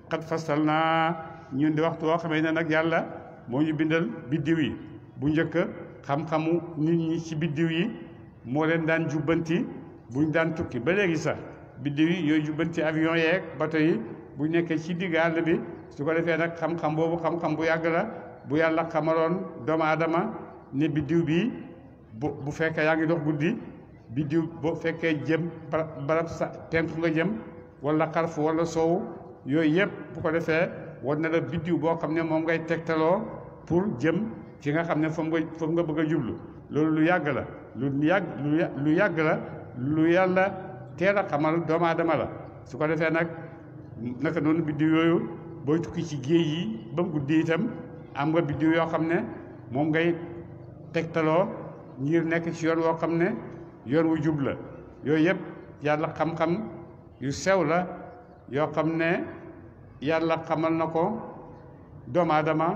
xat fasal naa ñun di waxtu woo xamee ne nag yàlla moo ñu bindal biddiw yi bu njëkk xam-xamu nit ñi ci biddiw yi moo leen daan jubbanti buñ daan tukki ba léegi sax biddiw yi yooyu jubbanti avion yeeg bato yi bu nekkee ci digg àll bi su ko defee nag xam-xam boobu xam-xam bu yàgg la bu yàlla xamaloon doomu aadama ne biddiw bi bu fekkee yaa ngi dox guddi biddiw boo fekkee jëm barab sa penku nga jëm wala xarfu wala soow yooyu yëpp bu ko defee war na la biddiw boo xam ne moom ngay tegtaloo pour jëm ci nga xam ne foofu nga bëgg a jublu loolu lu yàgg la lu yàgg la lu yàlla teel a xamal doomu aadama la su ko defee nag naka noonu biddiw yooyu booy tukki ci géej yi ba mu guddi itam am nga biddiw yoo xam ne moom ngay tegtaloo ngir nekk ci yoon woo xam ne yoon wu jub la yooyu yëpp yàlla xam-xam yu sew la yoo xam ne yàlla xamal na ko doomu aadama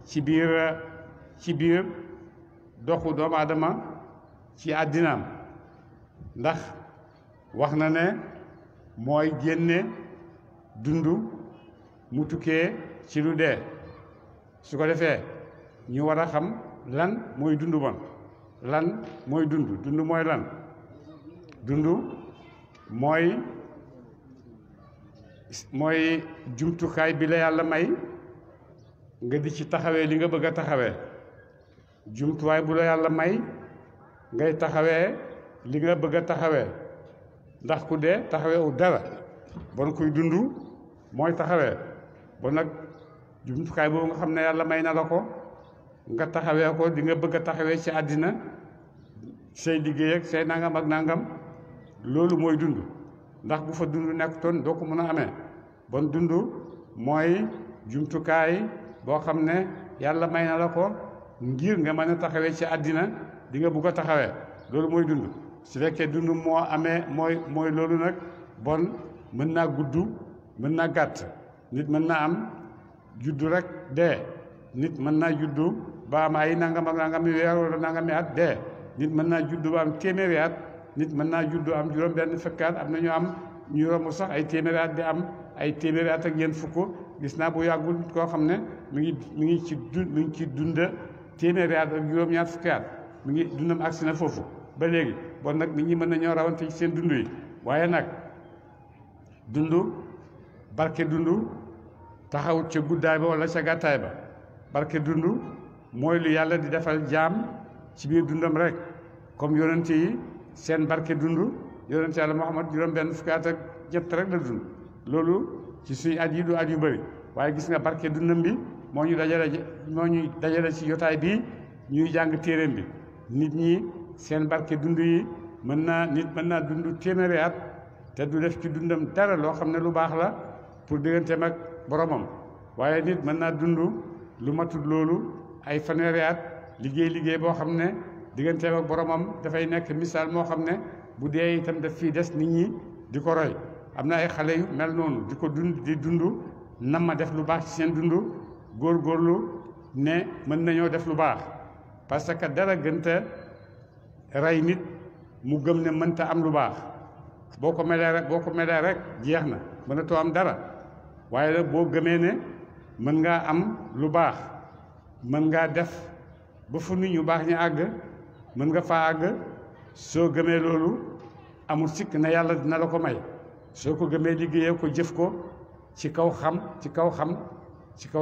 ci biir doxu doomu aadama ci àddinaam ndax wax na ne mooy génne dundu mu tukkee ci lu dee su ko defee ñu war a xam lan mooy dund bon lan mooy dund mooy lan dund mooy jumtukaay bi la yàlla may nga di ci taxawee li nga bëgg a taxawee jumtuwaay bu la yàlla may ngay taxawee li nga bëgg a taxawee ndax ku dee taxawee u dara bon kuy dund mooy taxawee bon nag jumtukaay boobu nga xam ne yàlla may na la ko nga taxawee ko di nga bëgg a taxawee ci àddina say liggéey ak say nangam ak nangam loolu mooy dund ndax bu fa dund nekkutoon doo ko mën a amee bon dund mooy jumtukaay boo xam ne yàlla may na la ko ngir nga mën a taxawee ci àddina di nga bugg a taxawee loolu mooy dund su fekkee dund moo amee mooy loolu nag bon mën naa gudd mën naa gàtt nit mën naa am juddu rek dee nit mën naa juddu ba am ay nangam ak nangami weer wala nangami at dee nit mën naa juddu ba am téeméeri at nit mën naa juddu am juróom benn fukki at am na ñu am ñu romb sax ay téeméeri at di am ay téeméeri at ak ñeent fukk gis naa bu yàggul nit koo xam ne mi ngi ci dund téeméeri at ak juróom-ñaar fukki at mi ngi dundam agsi na foofu ba léegi bon nag nit ñi mën nañoo rawante ci seen dund yi waaye nag dund barke dund taxawut ca guddaay ba wala ca gàttaay ba barke dund mooy lu yàlla di defal jaam ci biir dundam rek comme yonente yi seen barke dund yonente yàlla Muhammad juróom benn fukki at ak ñett rek la dund loolu ci suñu at yi du at yu bëri waaye gis nga barke dundam bi moo ñu dajale ci yotaay bii ñuy jàng téeréem bi. nit ñi seen barke dund yi nit mën naa dund téeméeri at te du def ci dundam dara loo xam ne lu baax la pour digganteem ak boromam, waaye nit mën naa dund lu matul loolu ay fanweeri at liggéey boo xam ne digganteem ak boromam dafay nekk misaal moo xam ne bu dee itam daf fii des nit ñi di ko roy. am na ay xale yu mel noonu di dund nam ma def lu baax ci seen dund góorgóorlu ne mën nañoo def lu baax, parce que dara gënta rey nit mu gëm ne mënta am lu baax. boo ko melee rek jeex na mënatoo am dara, waaye nag boo gëmee ne mën ngaa am lu baax, mën ngaa def ba fu nit ñu baax ñu àgg, mën nga faa àgg. soo gëmee loolu amul sikk na yàlla dina la ko may. soo ko gëmee liggéeyee ko jëf ko ci kaw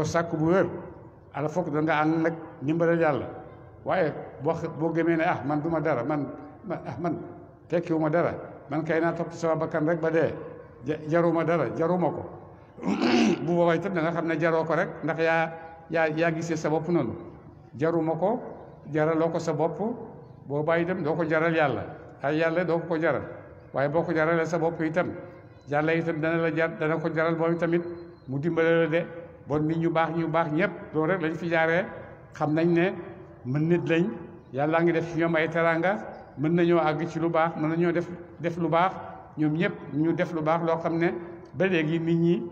sàkk bu wér, ala foog da nga ànd nag ndimbalal yàlla. waaye boo gëmee ne man duma dara, man tekkiwuma dara, man kay naa topp sama bakkan rek ba dee, jaruma dara, jaruma ko bu boobaa itam da nga xam ne jaroo ko rek, ndax yaa gisee sa bopp noonu. jaruma ko, jaraloo ko sa bopp, boobaa itam doo ko jaral yàlla, ay yàlla doo ko jaral. waaye boo ko jaralee sa bopp itam yàlla itam dana ko jaral moom tamit mu dimbale la de. bon nit ñu baax ñëpp loolu rek lañ fi jaaree, xam nañ ne mën nit lañ, yàllaa ngi def ci ñoom ay teranga, mën nañoo àgg ci lu baax, mën nañoo def lu baax. ñoom ñëpp ñu def lu baax loo xam ne ba léegi nit ñi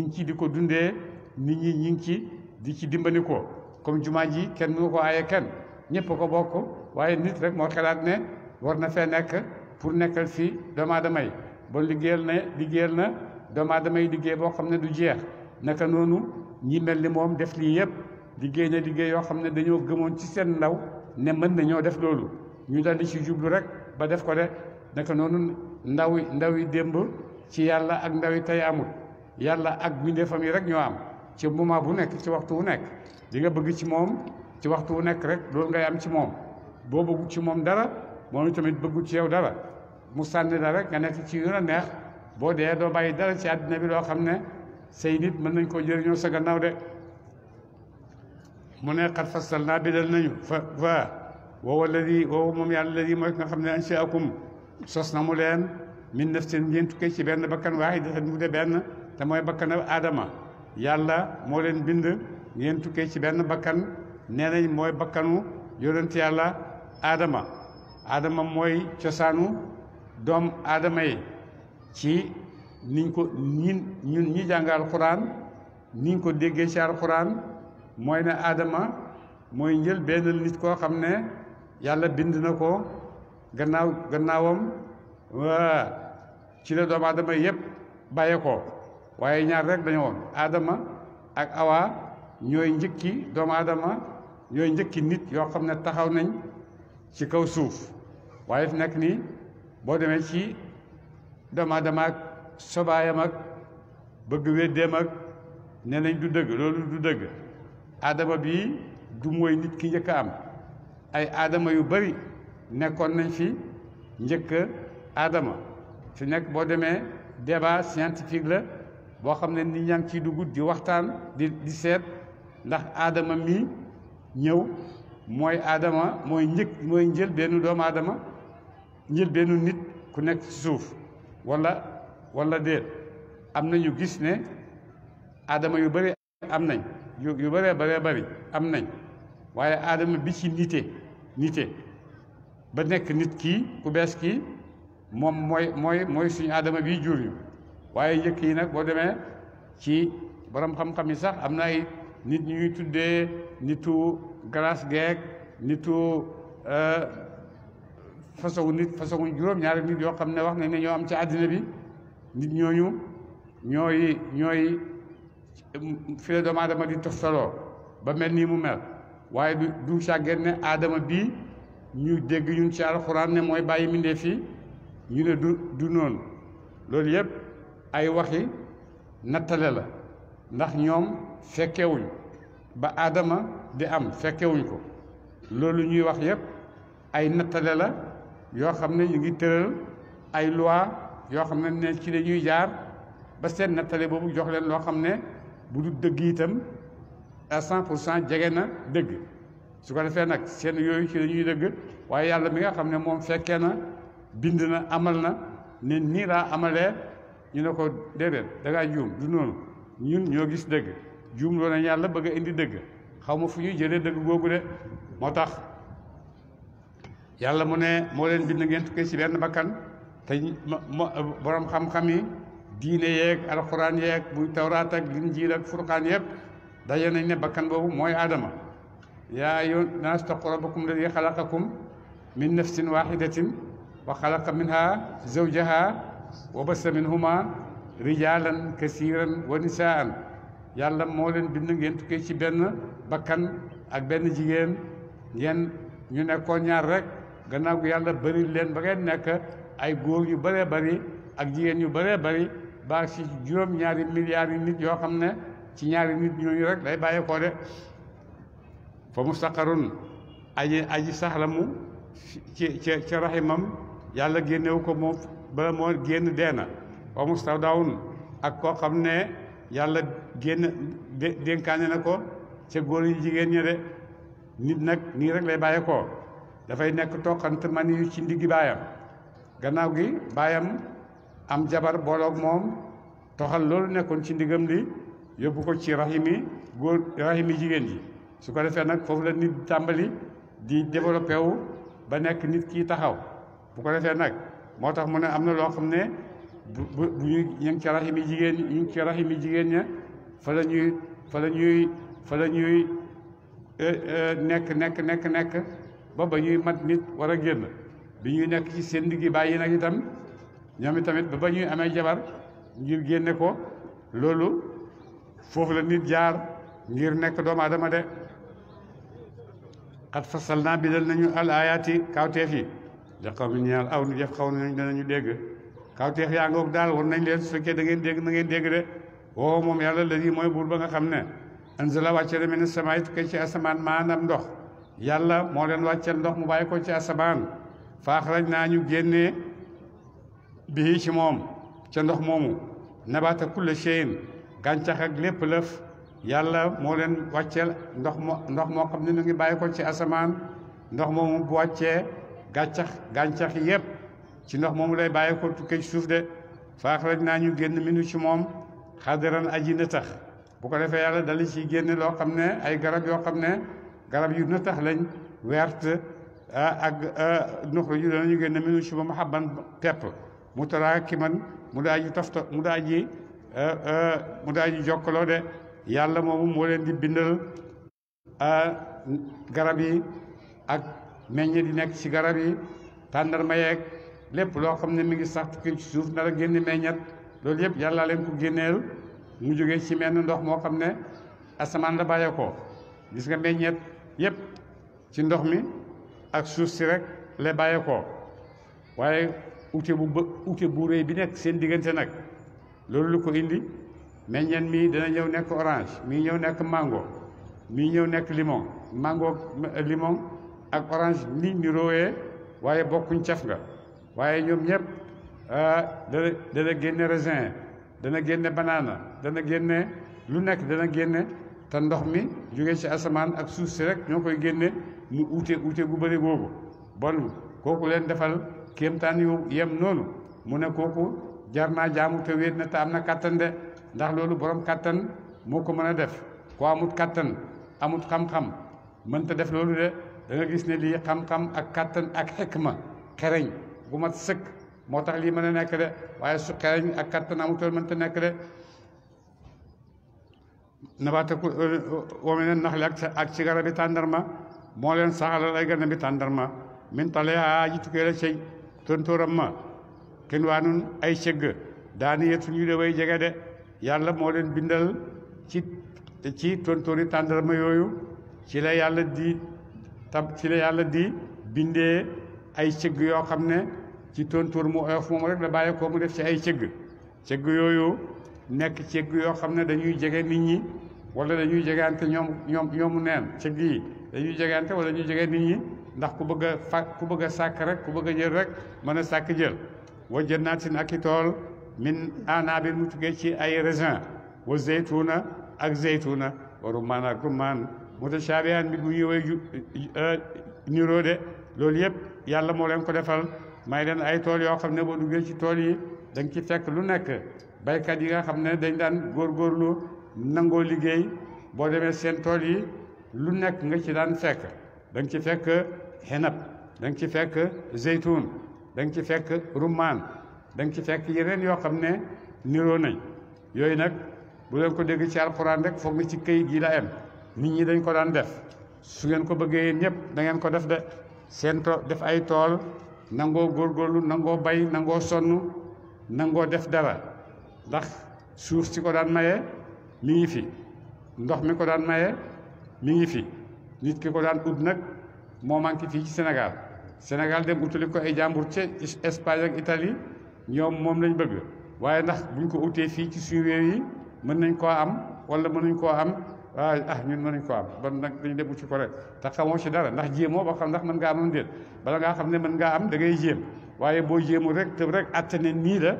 ngi ci di ko dundee, nit ñi ngi ci di ci dimbali ko. comme jumaa ji kenn mënu ko aaye kenn, ñëpp ko bokk, waaye nit rek moo xalaat ne war na fee nekk pour nekkal fii doomu aadama yi. bon liggéeyal na doomu aadama yi liggéey boo xam ne du jeex. naka noonu ñi mel ni moom def lii yëpp liggéey yoo xam ne dañoo gëmoon ci seen ndaw ne mën nañoo def loolu, ñu daldi ci jublu rek ba def ko de. naka noonu ndaw yi démb ci yàlla ak ndaw yi tey amul. yàlla ak mbindeefam yi rek ñoo am ci moment bu nekk, ci waxtu wu nekk. li nga bëgg ci moom ci waxtu wu nekk rek loolu ngay am ci moom. boo bëggu ci moom dara, moom tamit bëggu ci yow dara. mu sànni la rek nga nekk ci yu la neex, boo dee doo bàyyi dara ci àddina bi loo xam ne say nit mën nañ koo jëriñoo sa gannaaw de. mu ne xat fasal naa bidal nañu woowa moom yàlla ladi mooy nga xam ne anshaakum sos na mu leen min nafsin ngeen tukkee ci benn bakkan waahidatan mu de benn, te mooy bakkan aadama. yàlla moo leen bind ngeen tukkee ci benn bakkan, nee nañ mooy bakkanu yonent yàlla aadama mooy cosaanu doom aadama yi. ci ñun ñi jàng alxuraan niñ ko déggee ci alxuraan mooy ne aadama mooy njël benn nit koo xam ne yàlla bind na ko gannaawam ci la doomu aadama yëpp bàyyee ko. waaye ñaar rek dañu woon, aadama ak awa ñooy njëkki doomu aadama, ñooy njëkki nit yoo xam ne taxaw nañ ci kaw suuf. waaye fi nekk nii boo demee ci doomu aadama ak sobaayam ak bëgg weddeem ak nee nañ du dëgg, loolu du dëgg. aadama bii du mooy nit ki njëkk a am, ay aadama yu bari nekkoon nañ fi njëkk aadama. fi nekk boo demee débat scientifique la boo xam ne nit ñaa ngi ciy dugg di waxtaan di seet ndax aadama mii ñëw mooy aadama mooy njël benn doomu aadama, njël benn nit ku nekk ci suuf wala déet. am na ñu gis ne aadama yu bëri am nañ, yu bëree bëri am nañ, waaye aadama bi ci nite ba nekk nit kii ku bees kii moom mooy suñu aadama bi jur ñu. waaye njëkk yi nag boo demee ci borom xam-xam yi sax am na ay nit ñuy tuddee nitu glace geek nitu façon juróom-ñaari nit yoo xam ne wax nañ ne ñoo am ci àddina bi. nit ñooñu ñooy fi la doomu aadama di toftaloo ba mel nii mu mel. waaye du sàggeen ne aadama bii ñu dégg ñun ci alxuraan ne mooy bàyyi mindee fii ñu ne du noonu. loolu yëpp ay waxi nattale la, ndax ñoom fekkewuñ ba aadama di am, fekkewuñ ko. loolu ñuy wax yëpp ay nattale la yoo xam ne ñu ngi tëral ay loi yoo xam ne ci la ñuy jaar ba seen nattale boobu jox leen loo xam ne bu du dëgg itam à 100% jege na dëgg su ko defee nag seen yooyu ci dañuy dëgg waaye yàlla mi nga xam ne moom fekkee na bind na amal na ne nii laa amalee ñu ne ko déedéet da ngaa juum du noonu ñun ñoo gis dëgg juum loo nañ yàlla bëgg a indi dëgg xaw ma fu ñuy jëlee dëgg googu de moo tax yàlla mu ne moo leen bind ngeen tukkee ci benn bakkan te borom xam-xam yi diine yeeg alxuraan yeeg muy tawraat ak linjiil ak furqaan yëpp daje nañ ne bakkan boobu mooy aadama yaa ayyuhan naas taqu rabbakum alladi xalaqakum min nafsin waxidatin wa xalaqa minha zawjaha wa bassa minhuma rijalan kasiran wa nisaan yàlla moo leen bind ngeen tukkee ci benn bakkan ak benn jigéen ngeen ñu nekkoon ñaar rek gannaaw gu yàlla bëri leen ba ngeen nekk ay góor yu bëree bëri ak jigéen yu bëree bëri ba ci juróom-ñaari milliards yi nit yoo xam ne ci ñaari nit ñooñu rek day bàyyeekoo de fa mustaqarun aji sax la mu ci raximam yàlla génnewu ko moom bala moo génn deena wa mustawdawun ak koo xam ne yàlla génn dénkaane na ko ca góor yi jigéen ña de nit nag nii rek lay bàyyeekoo dafay nekk toqante man yu ci ndiggi baayam gannaaw gi baayam am jabar booloog moom toxal loolu nekkoon ci ndigam li yóbbu ko ci rahimi góor rahimi jigéen ji su ko defee nag foofu la nit tàmbali di développé wu ba nekk nit kii taxaw bu ko defee nag moo tax mu ne am na loo xam ne bu ñu ngi ci rahimi jigéen ñu ngi ci rahimi jigéen ña fa la ñuy nekk ba ñuy mat nit war a génn bi ñuy nekk ci seen ndiggi bàyyi nag itam ñoom itamit ba ñuy amee jabar ngir génne ko loolu foofu la nit jaar ngir nekk doomu aadama de xat fasal naa bidal nañu al ayaati kawteef yi li xaw mi ñeel aw nu jëf xaw nañ danañu dégg kawteef yaa ngoog daal war nañ leen su fekkee da ngeen dégg na ngeen dégg de woo moom yàlla la mooy buur ba nga xam ne anzala wàcce na mina samaay tukkee ci asamaan maanaam ndox yàlla moo leen wàcceel ndox mu bàyyi ko ci asamaan faaxraj naa ñu génnee bii ci moom ca ndox moomu nabaata kulle shay'in gàncax ak lépp lëf yàlla moo leen wàcceel ndox moo xam ne ñu ngi bàyyi ko ci asamaan ndox moomu bu wàccee gàncax yépp ci ndox moomu lay bàyyi ko tukkee ci suuf de faaxraj naa ñu génn minu ci moom xadiran aji na tax bu ko defee yàlla dali ci génne loo xam ne ay garab yoo xam ne garab yu na tax lañ wert ak nuxru yu danañu génn minu ci moom xabban pepp mu taraa ki man mu daa ji tofto mu daa ji jokkaloo de yàlla moomu moo leen di bindal garab yi ak meññe di nekk ci garab yi tàndarma yeeg lépp loo xam ne mi ngi sax tukki ci suuf nar a génne meññet loolu yëpp yàlla leen ko génneel mu jógee ci menn ndox moo xam ne asamaan la bàyyeekoo gis nga meññet yëpp ci ndox mi ak suuf si rek la bàyyeekoo waaye ute bu rëy bi nekk seen diggante nag loolu lu ko indi meññeen mii dana ñëw nekk orange mii ñëw nekk mango mii ñëw nekk limon limon ak orange ni niroowee waaye bokkuñ caf nga waaye ñoom ñëpp dana génne raisin dana génne banana dana génne lu nekk dana génne te ndox mi jóge ci asamaan ak suuf si rek ñoo koy génne mu ute gu bëri googu bon kooku leen defal kéemtaan yu yem noonu mu ne kooku jar naa jaamu te wéet na te am na kàttan de ndax loolu borom kàttan moo ko mën a def ko amut kàttan amut xam-xam mënta def loolu de da nga gis ne lii xam-xam ak kàttan ak xikma xereñ bu mat sëkk moo tax lii mën a nekk de waaye su xereñ ak kàttan amutoon mënta nekk de nabaata ku wame ne nax li ak ci garab bi tàndarma moo leen saxalal ay garab bi tàndarma min tale a ji tukkee la cey tontóoram ma kin waa nun ay cëgg daani yet suñu de way jege de yàlla moo leen bindal ci tontóori tàndarma yooyu ci la yàlla di bindee ay cëgg yoo xam ne ci tontóor mu oyof moom rek la bàyyi ko mu def ci ay cëgg yooyu nekk cëgg yoo xam ne dañuy jege nit ñi wala dañuy jegeante ñoomu neen cëgg yi dañuy jegeante wala dañuy jege nit ñi ndax ku bëgg a sàkk rek ku bëgg a jël rek mën a sàkk jël wa jannaatin ak i tool min anaabin mu tuggee ci ay raisin wa zeytuuna ak zeytuna wa rummaan ak rummaan mutashaabihan bi bu ñëwee niroo de loolu yëpp yàlla moo leen ko defal may leen ay tool yoo xam ne boo duggee ci tool yi da nga ci fekk lu nekk baykat yi nga xam ne dañ daan góorgóorlu nangoo liggéey boo demee seen tool yi lu nekk nga ci daan fekk da nga ci fekk xenab da nga ci fekk zeytun da nga ci fekk rummaan da nga ci fekk yeneen yoo xam ne niroo nañ yooyu nag bu leen ko dégg ci alxuraan rek foog nga ci këyit yi la am nit ñi dañ ko daan def su ngeen ko bëggee yéen ñëpp da ngeen ko def de seen def ay tool nangoo góorgóorlu nangoo bay nangoo sonn nangoo def dara ndax suuf si ko daan maye mi ngi fi ndox mi ko daan maye mi ngi fi nit ki ko daan ut nag moo manqué fii ci Sénégal dem utali ko ay jàmbur ca Espagne ak Italie ñoom moom lañ bëgg waaye ndax buñ ko utee fii ci suñu réew yi mën nañ koo am wala mënuñ koo am waaye ñun mënuñ koo am ban nag dañu dem uti ko rek te xamoo ci dara ndax jéemoo ba xam ndax mën ngaa am déet bala ngaa xam ne mën ngaa am da ngay jéem waaye boo jéemul rek tëb rek atte ne nii la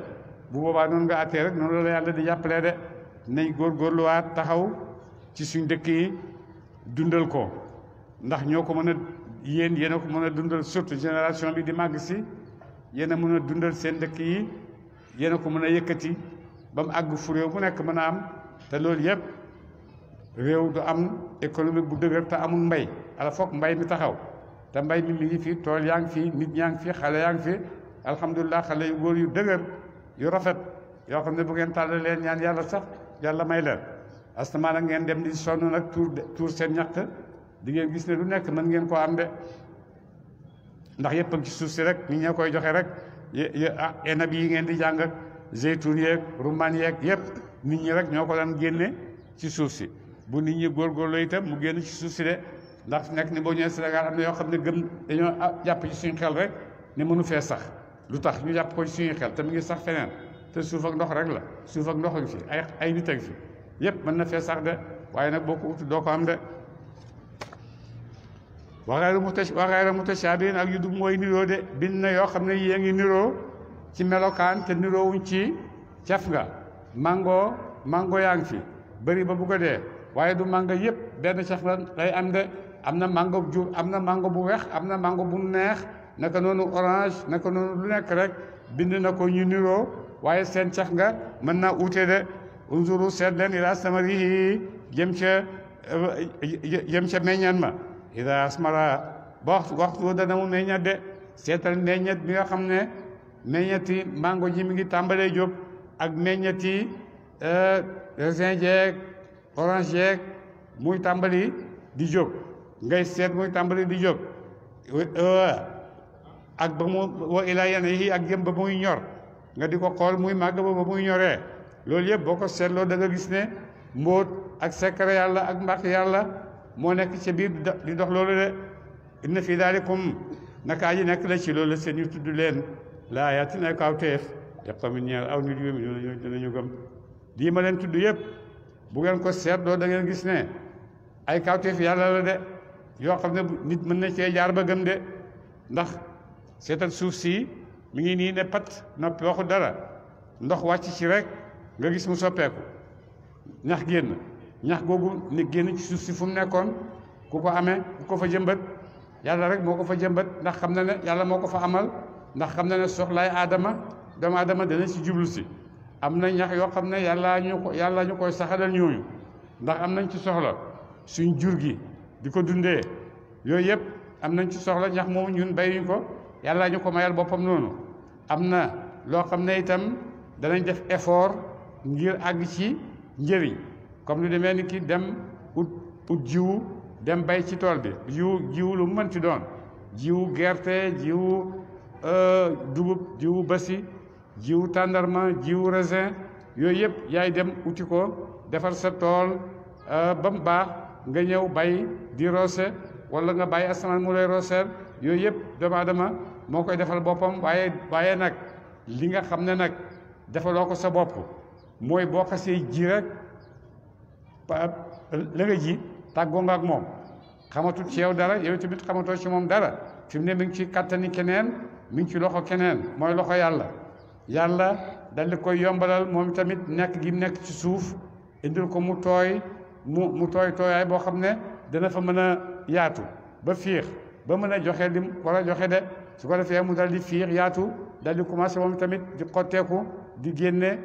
bu boobaa noonu nga attee rek noonu la yàlla di jàppalee de nañ góorgóorluwaat taxaw ci suñ dëkk yi dundal ko ndax ñoo ko mën a yéen a ko mën a dundal surtout génération bi di màgg si yéen a mën a dundal seen dëkk yi yéen a ko mën a yëkkati ba mu àgg fu réew bu nekk mën a am te loolu yëpp réew du am économique bu dëgër te amul mbay ala foog mbay mi taxaw te mbay mi ngi fi tool yaa ngi fi nit ñaa ngi fi xale yaa ngi fi alhamdulilah xale yu góor yu dëgër yu rafet yoo xam ne bu ngeen tàll leen ñaan yàlla sax yàlla may leen astamaan ak ngeen dem di sonn nag tuur seen ñaq di ngeen gis ne lu nekk mën ngeen koo am de ndax yëpp ak ci suuf si rek nit ñee koy joxe rek enab yi ngeen di jàng ak zeytun yeeg rummaan yeeg yëpp nit ñi rek ñoo ko daan génne ci suuf si bu nit ñi góorgóorlu itam mu génn ci suuf si de ndax nekk ni boo ñëwee Sénégal am na yoo xam ne gëm dañoo jàpp ci suñu xel rek ne mënu fee sax lu tax ñu jàpp ko ci suñu xel te mu ngi sax feneen te suuf ak ndox rek la suuf ak ndox ak fi ay nit ak fi yëpp mën na fee sax de waaye nag boo ko ut doo ko am de waxeera mutashaabihin ak yu du mooy niroo de bind na yoo xam ne yée ngi niroo ci melokaan te niroowuñ ci caf nga mango yaa ngi fi bëri ba bu ko dee waaye du mango yëpp benn caf nga lay am de am na mango bu weex am na mango bu neex naka noonu orange naka noonu lu nekk rek bind na ko ñu niroo waaye seen caf nga mën naa uute de unzuru seet leen ila samarihi jëm ca meññan ma ida asmara ba waxtu dana mu meññat de seetal meññet bi nga xam ne meññeti mango ji mi ngi tàmbalee jóg ak meññeti raisin jeeg orange jeeg muy tàmbali di jóg ngay seet muy tàmbali di jóg ak ba mu wa ila yenn yi ak jëm ba muy ñor nga di ko xool muy màgg ba muy ñoree loolu yëpp boo ko seetloo da nga gis ne mbóot ak secret yàlla ak mbàq yàlla moo nekk ci biir di dox loolu de inna fi daalikum naka ji nekk la ci loolu seen ñu tudd leen laa yaatin ay kawteef yëpp tamit ñeel aw nit yu dinañu gëm lii ma leen tudd yëpp bu ngeen ko seetloo da ngeen gis ne ay kawteef yàlla la de yoo xam ne nit mën na cee jaar ba gëm de ndax seetal suuf si mi ngi nii ne pat noppi waxu dara ndox wàcc ci rek nga gis mu soppeeku ñax génn ñax googu ni génn ci suuf si fu mu nekkoon ku ko amee ku ko fa jëmbat yàlla rek moo ko fa jëmbat ndax xam na ne yàlla moo ko fa amal ndax xam na ne soxlaay doomu aadama dana ci jublu si am na ñax yoo xam ne yàlla ñu koy saxalal ñooñu ndax am nañ ci soxla suñ jur gi di ko dundee yooyu yëpp am nañ ci soxla ñax moomu ñun bayuñ ko yàlla ñu ko mayal boppam noonu am na loo xam ne itam danañ def effort ngir àgg ci njëriñ comme lu demee ni ki dem ut jiwu dem bay ci tool bi jiwu lu mu mën ci doon jiwu gerte jiwu dugub jiwu basi jiwu tàndarma jiwu raisin yooyu yëpp yaay dem uti ko defar sa tool ba mu baax nga ñëw bay di roose wala nga bàyyi asamaan mu lay rooseel yooyu yëpp doomu aadama moo koy defal boppam waaye nag li nga xam ne nag defaloo ko sa bopp mooy boo xasee ji rek la nga ji tàggoo nga ak moom xamatul ci yow dara yow tamit xamatoo ci moom dara fi mu ne mi ngi ci kattani keneen mi ngi ci loxo keneen mooy loxo yàlla dal di koy yombalal moom tamit nekk gi nekk ci suuf indil ko mu tooy mu tooy tooyaay boo xam ne dana fa mën a yaatu ba fiix ba mën a joxe lim war a joxe de su ko defee mu dal di fiix yaatu dal di commencé moom tamit di xotteeku di génne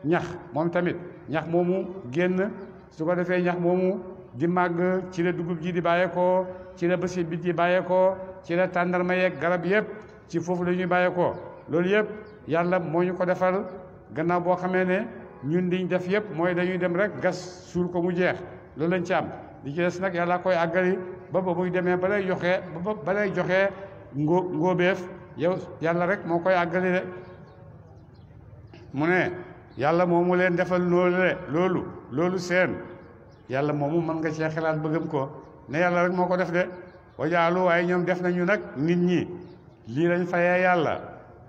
ñax moom tamit ñax moomu génn su ko defee ñax moomu di màgg ci la dugub ji di bàyyeekoo ci la bësi bi di bàyyeekoo ci la tàndarma yeeg garab yëpp ci foofu la ñuy bàyyeekoo loolu yëpp yàlla moo ñu ko defal gannaaw boo xamee ne ñun liñ def yëpp mooy dañuy dem rek gas suul ko mu jeex loolu lañ ci am li ci des nag yàlla koy àggali ba muy demee ba lay joxee ngóobeef yow yàlla rek moo koy àggali de mu ne yàlla moomu leen defal loolu seen yàlla moomu mën nga cee xalaat bëggam ko ne yàlla rek moo ko def de wajaalu waaye ñoom def nañu nag nit ñi lii lañ fayee yàlla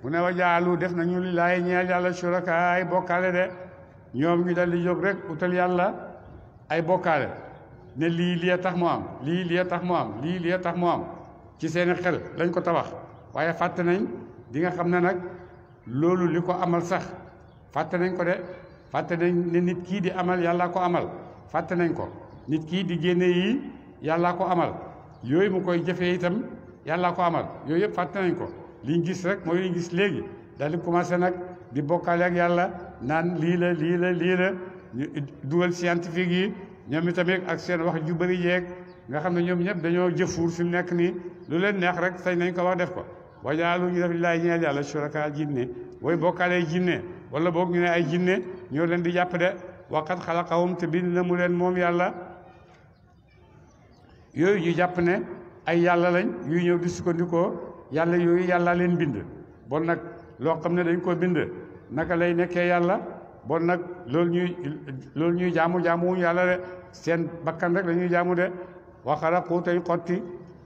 mu ne wajaalu def nañu li laay ñeel yàlla suraka ay bokkaale de ñoom ñu dal di jóg rek utal yàlla ay bokkaale ne lii tax mu am lii tax mu am lii tax mu am ci seeni xel lañ ko tabax waaye fàtte nañ di nga xam ne nag loolu li ko amal sax fàtte nañ ko de fàtte nañ ne nit kii di amal yàllaa ko amal fàtte nañ ko nit kii di génne yi yàllaa ko amal yooyu mu koy jëfee itam yàllaa ko amal yooyu yëpp fàtte nañ ko liñ gis rek mooy liñ gis léegi daal di commencé nag di bokkaale ak yàlla naan lii la ñu dugal scientifique yi ñoom itamit ak seen wax ju bëri yeeg nga xam ne ñoom ñëpp dañoo jëfuur fi mu nekk nii lu leen neex rek sañ nañ ko wax def ko wajaalu ñu def lillaahi ñeel yàlla suraka jinne booy bokkaale jinne wala boog ñu ne ay jinne ñoo leen di jàpp de waqat xalaqahum te bind na mu leen moom yàlla yooyu ñu jàpp ne ay yàlla lañ yuy ñëw di sukkandikoo yàlla yooyu yàlla leen bind bon nag loo xam ne dañ koo bind naka lay nekkee yàlla bon nag loolu ñuy jaamu yàlla de seen bakkan rek la ñuy jaamu de waxaraqu tey xotti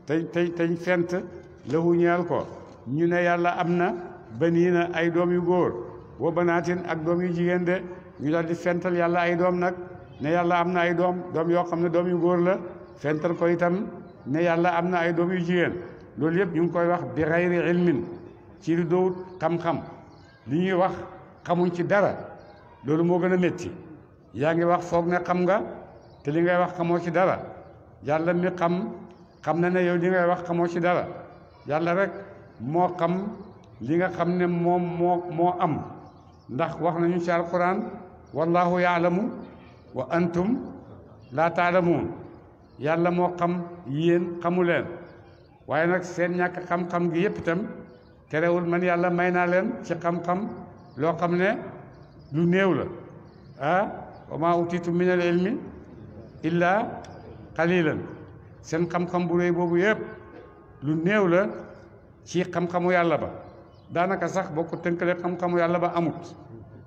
tey fent lahu ñeel ko ñu ne yàlla am na baniina ay doom yu góor wa banaatin ak doom yu jigéen de ñu daal di fental yàlla ay doom nag ne yàlla am na ay doom yoo xam ne doom yu góor la fental ko itam ne yàlla am na ay doom yu jigéen loolu yëpp ñu ngi koy wax bi xayri ilmin ci lu dowut xam-xam li ñuy wax xamuñ ci dara loolu moo gën a métti yaa ngi wax foog ne xam nga te li ngay wax xamoo ci dara yàlla mi xam na ne yow li ngay wax xamoo ci dara yàlla rek moo xam li nga xam ne moo am ndax wax nañu ci alquran wallahu yaalamu wa antum laa taalamuun yàlla moo xam yéen xamu leen waaye nag seen ñàkk xam-xam gi yépp itam terewul man yàlla may naa leen ci xam-xam loo xam ne lu néew la wa maa utiitu min al ilmi illa qalilan seen xam-xam bu réy boobu yépp lu néew la ci xam-xamu yàlla ba daanaka sax boo ko tënkalee xam-xamu yàlla ba amut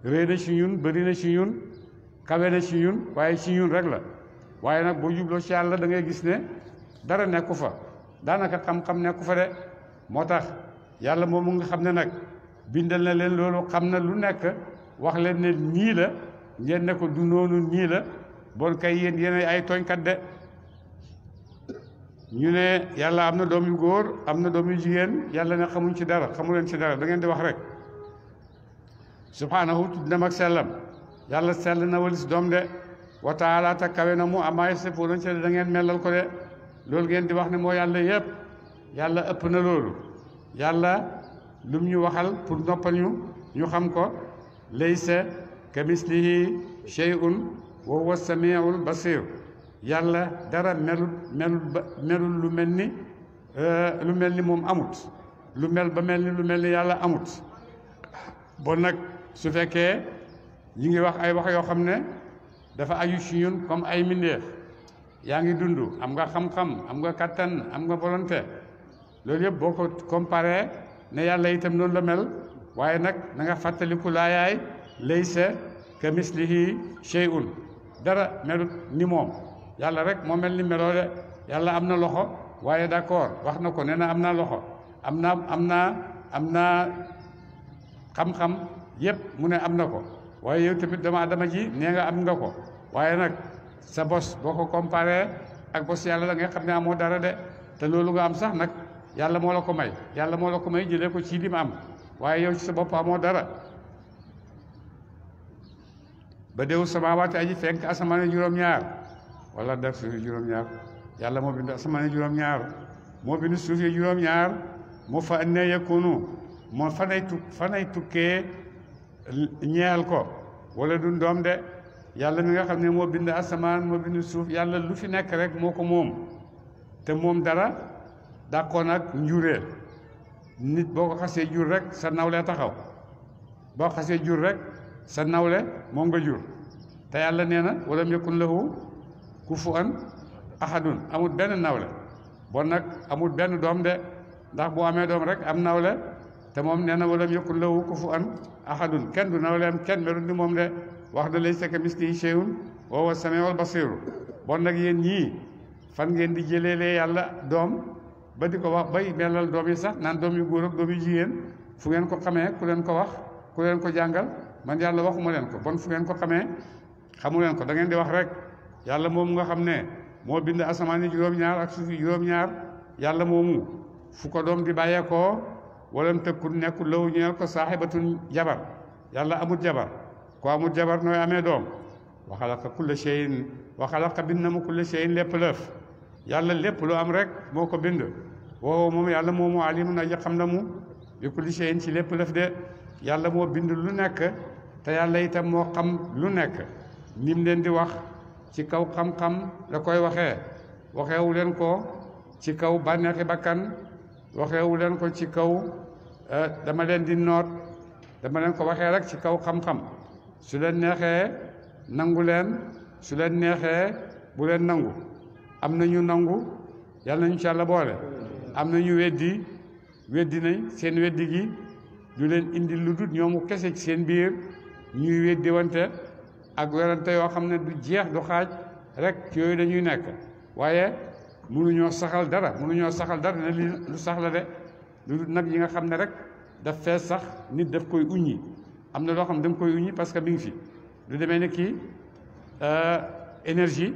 réy na ci ñun bëri na ci ñun kawe na ci ñun waaye ci ñun rek la waaye nag boo jubloo ci yàlla da ngay gis ne dara nekku fa daanaka xam-xam nekku fa de moo tax yàlla moomu nga xam ne nag bindal na leen loolu xam na lu nekk wax leen ne nii la ngeen ne ko du noonu nii la bon kay yéen ay tooñkat de ñu ne yàlla am na doom yu góor am na doom yu jigéen yàlla ne xamuñ ci dara xamu leen ci dara da ngeen di wax rek subhaanahu tudd na mag sellam yàlla sell na walis doom de wa taala ta kawe na mu amaay sëppoon ci da ngeen mellal ko de loolu ngeen di wax ne moo yàlla yëpp yàlla ëpp na loolu yàlla lum ñu waxal pour noppal ñu xam ko laysa ka mislihi shay'un wa huwa samiul basir yàlla dara melul lu mel ni moom amut lu mel ni yàlla amut bon nag su fekkee ñi ngi wax ay wax yoo xam ne dafa aju ci ñun comme ay mbindeef yaa ngi dund am nga xam-xam am nga kattan am nga volonté loolu yëpp boo ko comparé ne yàlla itam noonu la mel waaye nag na nga fàttaliku laayaay laysa ka mislihi shay'un dara melut ni moom yàlla rek moo mel ni meloo de yàlla am na loxo waaye d'accord wax na ko nee na am naa loxo am naa xam-xam yëpp mu ne am na ko waaye yow tamit dama ji nee nga am nga ko waaye nag sa bos boo ko comparé ak bos yàlla da nga xam ne amoo dara de te loolu nga am sax nag yàlla moo la ko may jëlee ko ci li ma am waaye yow ci sa bopp amoo dara ba déewu samaawaati aji fenk asamaan juróom-ñaar wala def suuf juróom-ñaar yàlla moo bind asamaan juróom-ñaar moo bind suuf yi juróom-ñaar moo fa ne yakunu moo fanay tukkee ñeel ko wala du doom de yàlla mi nga xam ne moo bind asamaan moo bind suuf yàlla lu fi nekk rek moo ko moom te moom dara dàqoon ak njureel nit boo ko xasee jur rek sa nawle taxaw boo xasee jur rek sa nawle moom nga jur te yàlla nee na walam yakun lahu kufuwan ahadun amul benn nawle bon nag amul benn doom de ndax bu amee doom rek am nawle te moom nee na walam yakun lahu kufuwan ahadun kenn du nawleem kenn melul ni moom de wax na laysa kamislihi shay'un wa huwa samiul basir bon nag yéen ñii fan ngeen di jëleelee yàlla doom ba di ko wax bay melal doom yi sax naan doom yu góor ak doom yu jigéen fu ngeen ko xamee ku leen ko wax ku leen ko jàngal man yàlla waxuma leen ko bon fu ngeen ko xamee xamu leen ko da ngeen di wax rek yàlla moom nga xam ne moo bind asamaan yi juróom-ñaar ak suuf yi juróom-ñaar yàlla moomu fu ko doom di bàyyeekoo walam tëkkul nekkul lawu ñeel ko saaxibatun jabar yàlla amul jabar ko amul jabar nooy amee doom wa xalaqa kulla shay'in wa xalaqa bind na mu kulla shay'in lépp lëf yàlla lépp lu am rek moo ko bind woo moom yàlla moomu alimun aji xam na mu bi kulli shay'in ci lépp lëf de yàlla moo bind lu nekk te yàlla itam moo xam lu nekk nim leen di wax ci kaw xam-xam la koy waxeewu leen ko ci kaw bànneexi bakkan waxeewu leen ko ci kaw dama leen di noot dama leen ko waxee rek ci kaw xam-xam su leen neexee nangu leen su leen neexee bu leen nangu am na ñu nangu yàlla nañu ci Yàlla boole am na ñu weddi nañ seen weddi gi du leen indi lu dul ñoomu kese ci seen biir ñuy weddi wante ak werante yoo xam ne du jeex du xaaj rek ci yooyu dañuy nekk waaye mënuñoo saxal dara ne li lu sax la de lu dul nag yi nga xam ne rek daf fees sax nit daf koy uññi am na loo xam ne danga koy uññi parce que mi ngi fi lu demee ne kii énergie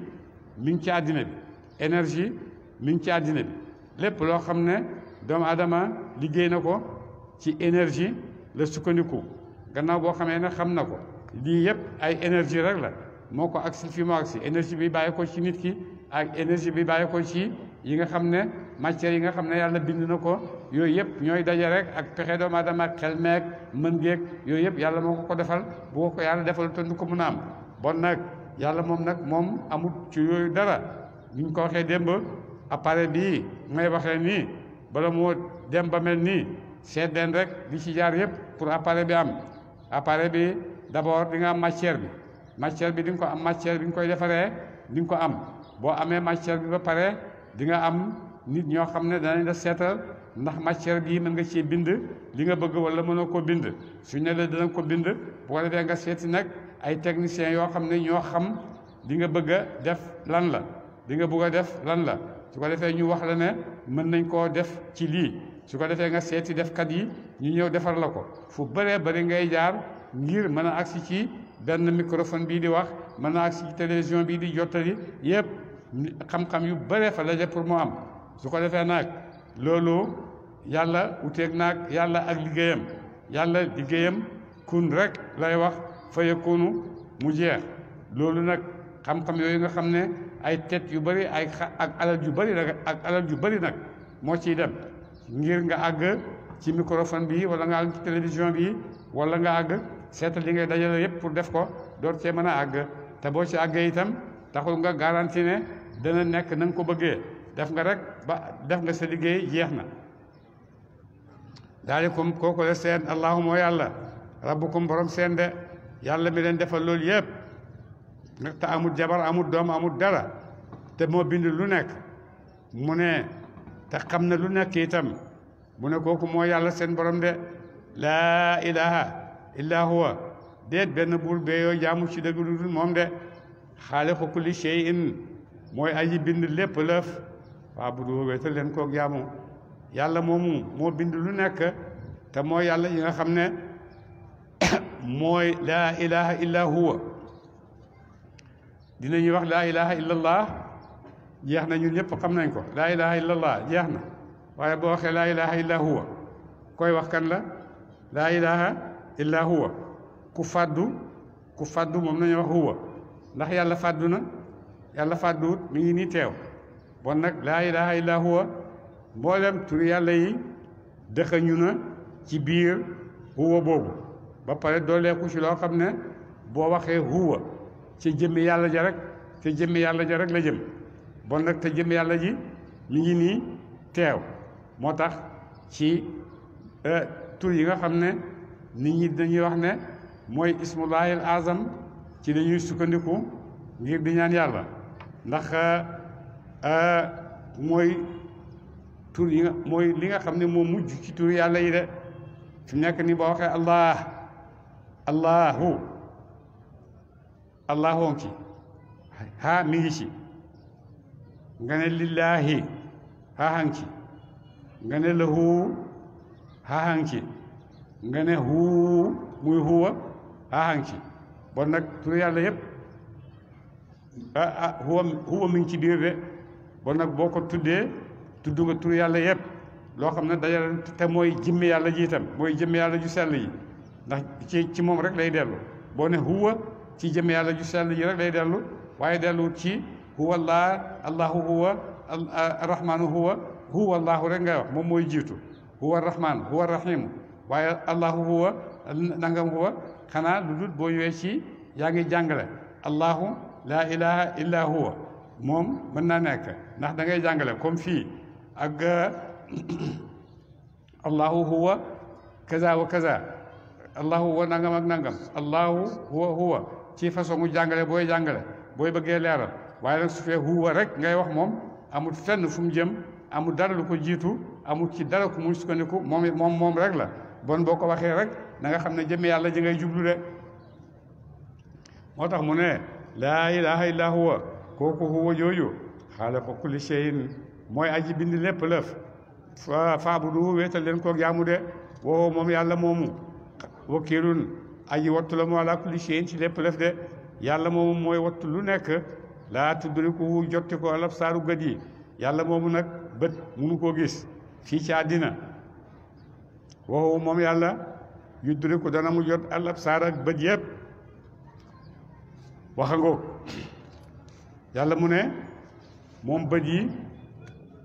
mi ngi ci àddina bi énergie mi ngi ci àddina bi lépp loo xam ne doomu aadama liggéey na ko ci énergie la sukkandiku gannaaw boo xamee ne xam na ko lii yëpp ay énergie rek la moo ko agsi fi mu agsi énergie bi bàyyi ko ci nit ki ak énergie bi bàyyi ko ci yi nga xam ne matière yi nga xam ne yàlla bind na ko yooyu yëpp ñooy daje rek ak pexe doomu aadama ak xel meeg mën geeg yooyu yëpp yàlla moo ko defal bu ko yàlla defal te du ko mun a am bon nag yàlla moom nag moom amul ci yooyu dara ni ñu ko waxee démb appareil bii may waxee nii bala moo dem ba mel nii seet leen rek di ci jaar yëpp pour appareil bi am appareil bi d'abord di nga am matière bi di nga ko am matière bi nga koy defaree di nga ko am boo amee matière bi ba pare di nga am nit ñoo xam ne danañ la seetal ndax matière bii mën nga cee bind li nga bëgg wala mënoo ko bind suñ ne la dana ko bind bu ko defee nga seeti nag ay techniciens yoo xam ne ñoo xam li nga bëgg a def lan la li nga bëgg a def lan la su ko defee ñu wax la ne mën nañ koo def ci lii su ko defee nga seeti defkat yi ñu ñëw defar la ko fu bëree bëri ngay jaar ngir mën a agsi ci benn microphone bii di wax mën a agsi ci télévision bii di jottali yëpp xam-xam yu bëree fa daje pour mu am su ko defee nag loolu yàlla uteeg naag yàlla ak liggéeyam kun rek lay wax fa yakunu mu jeex loolu nag xam-xam yooyu nga xam ne ay tet yu bëri ak alal ju bëri nag moo ciy dem ngir nga àgg ci microphone bi wala nga àgg ci télévision bi wala nga àgg seetal li ngay dajale yëpp pour def ko door cee mën a àgg te boo ci àggee itam taxul nga garanti ne dana nekk na nga ko bëggee def nga rek ba def nga sa liggéey jeex na daalikum kooku la seen allahuma yàlla rabbukum borom seen de yàlla mi leen defal loolu yëpp te amul jabar amul doom amul dara te moo bind lu nekk mu ne te xam na lu nekk itam mu ne kooku moo yàlla seen borom de laa ilaha illa huwa déet benn buur bee yoo jaamu ci dëgg lu dul moom de xaaliqu kulli shay'in mooy aji bind lépp lëf waa bu du wéetal leen koog jaamu yàlla moomu moo bind lu nekk te mooy yàlla yi nga xam ne mooy laa ilaha illa huwa dinañuy wax laa ilaha illa allah jeex na ñun ñëpp xam nañ ko laa ilaha illa allah jeex na waaye boo waxee laa ilaha illa huwa koy wax kan la laa ilaha illa huwa ku fàddu ku fàddu moom nañu wax huwa ndax yàlla fàddu na yàlla fàdduwut mi ngi nii teew bon nag laa ilaha illa huwa mboolem turi yàlla yi dëxañu na ci biir huwa boobu ba pare dooleeku ci loo xam ne boo waxee huwa ci jëmmi yàlla ja rek te jëmmi yàlla ja rek la jëm bon nag te jëmmi yàlla ji mi ngi nii teew moo tax ci tur yi nga xam ne nit ñi dañuy wax ne mooy ismullahil azam ci dañuy sukkandiku ngir di ñaan yàlla ndax mooy tur yi nga mooy li nga xam ne moo mujj ci tur yàlla yi de fi mu nekk nii boo waxee allah allahu allahoo ci haa mi ngi ci nga ne lillaahi haahan ci nga ne lahu haahan ci nga ne huu muy huwa haahan ci bon nag tur yàlla yëpp huwa mi ngi ci biir de bon nag boo ko tuddee tudd nga tur yàlla yëpp loo xam ne dajale te mooy jëmmi yàlla ji itam mooy jëmmi yàlla ju sell yi ndax ci moom rek lay dellu boo ne huwa ci jëmmi yàlla ju sell yi rek lay dellu waaye delluwut ci huwa allah allahu huwa arrahmanu huwa allahu rek ngay wax moom mooy jiitu huwa arrahman huwa arrahimu waaye allahu huwa nangam huwa xanaa lu dul boo ñëwee ci yaa ngi jàngale allahu laa ilaha illa huwa moom mën naa nekk ndax da ngay jàngale comme fii ak allahu huwa kaza wa kaza allahu huwa nangam ak nangam allahu huwa ci façon mu jàngale booy bëggee leeral waaye nag su fee huwa rek ngay wax moom amul fenn fu mu jëm amul dara lu ko jiitu amul ci dara ku mu sukkandiku moom rek la bon boo ko waxee rek na nga xam ne jëmmi yàlla ji ngay jublu de moo tax mu ne laa ilaha illa huwa kooku huwa jooju xaaliqu kulli shay'in mooy aji bind lépp lëf faabudu wéetal leen koo jaamu de woo moom yàlla moomu wakiilun aji wattu la mu ala kulli shay'in ci lépp lëf de yàlla moomu mooy wattu lu nekk laa tudrikuhu jotti ko al absaaru gët yi yàlla moomu nag bët munu koo gis fii ci àddina woo moom yàlla yudriku dana mu jot al absaar ak bët yëpp waxa ngoog yàlla mu ne moom bët yi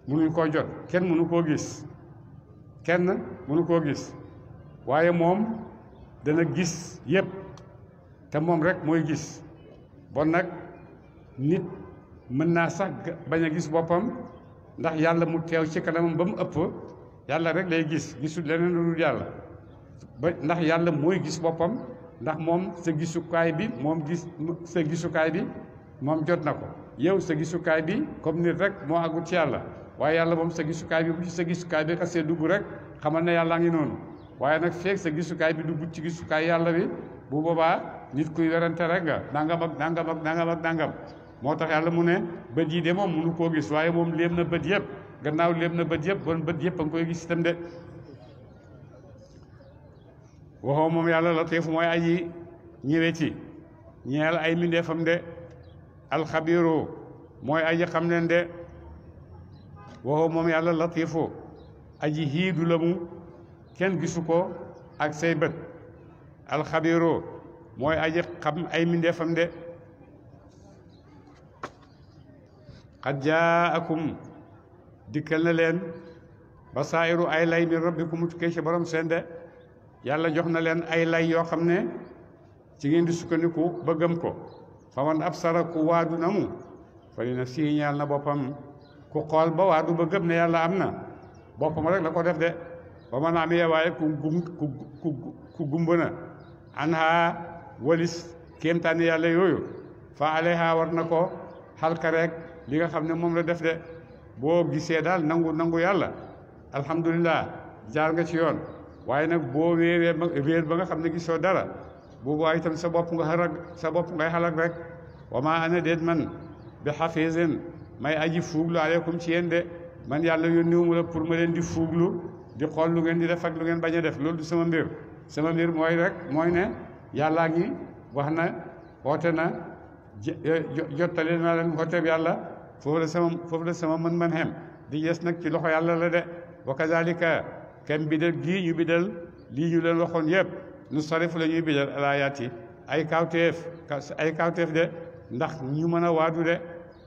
munuñ koo jot kenn munu koo gis kenn munu koo gis waaye moom dana gis yëpp te moom rek mooy gis bon nag nit mën naa sax bañ a gis boppam ndax yàlla mu teew ci kanamam ba mu ëpp yàlla rek lay gis gisul leneen lu dul yàlla ba ndax yàlla mooy gis boppam ndax moom sa gisukaay bi sa gisukaay bi moom jot na ko yow sa gisukaay bi comme nit rek moo àggut ci yàlla waaye yàlla moom sa gisukaay bi bu ci sa gisukaay bi xasee dugg rek xamal ne yàllaa ngi noonu waaye nag feeg sa gisukaay bi dugg ci gisukaay yàlla bi bu boobaa nit kuy werante rek nga nangam ak nangam ak nangam ak nangam moo tax yàlla mu ne bët yi de moom mënu koo gis waaye moom léem na bët yëpp gannaaw léem na bët yëpp bon bët yëpp a ngi koy gis itam de waxoo moom yàlla latiif mooy aji ñëwee ci ñeel ay mbindeefam de alxabiru mooy aji xam leen de waxoo moom yàlla latiifu aji xiidu la mu kenn gisu ko ak say bët alxabiru mooy aji xam ay mbindeefam de xad jaakum dikkal na leen basaa'iru ay lay min rabbikum mu tukkee ci borom seen de yàlla jox na leen ay lay yoo xam ne ci ngeen di sukkandiku ba gëm ko fa man absara ku waadu na mu fa li nafsihi ñaal na boppam ku xool ba waadu ba gëm ne yàlla am na boppam rek la ko def de ba man amee waaye ku gumba na an ha walis kéemtaani yàlla yooyu fa alayha war na ko xalka rek li nga xam ne moom la def de boo gisee daal nangu yàlla alhamdulilah jaar nga ci yoon waaye nag boo wéer ba nga xam ne gisoo dara boobu waaye itam sa bopp ngay xalak rek wa ma ana déet man bi xafisin may aji fuuglu aleykum ci yéen de man yàlla yónniwuma la pour ma leen di fuuglu di xool lu ngeen di def ak lu ngeen bañ a def loolu du sama mbir mooy ne yàllaa ngi wax na woote na jottali na leen woote bi yàlla foofu la sama mën xem di yes nag ci loxo yàlla la de wa kazalika kem bidal gii ñu bidal lii ñu leen waxoon yëpp nu sarifu la ñuy bidal alaayaat yi ay kawteef de ndax ñu mën a waadu de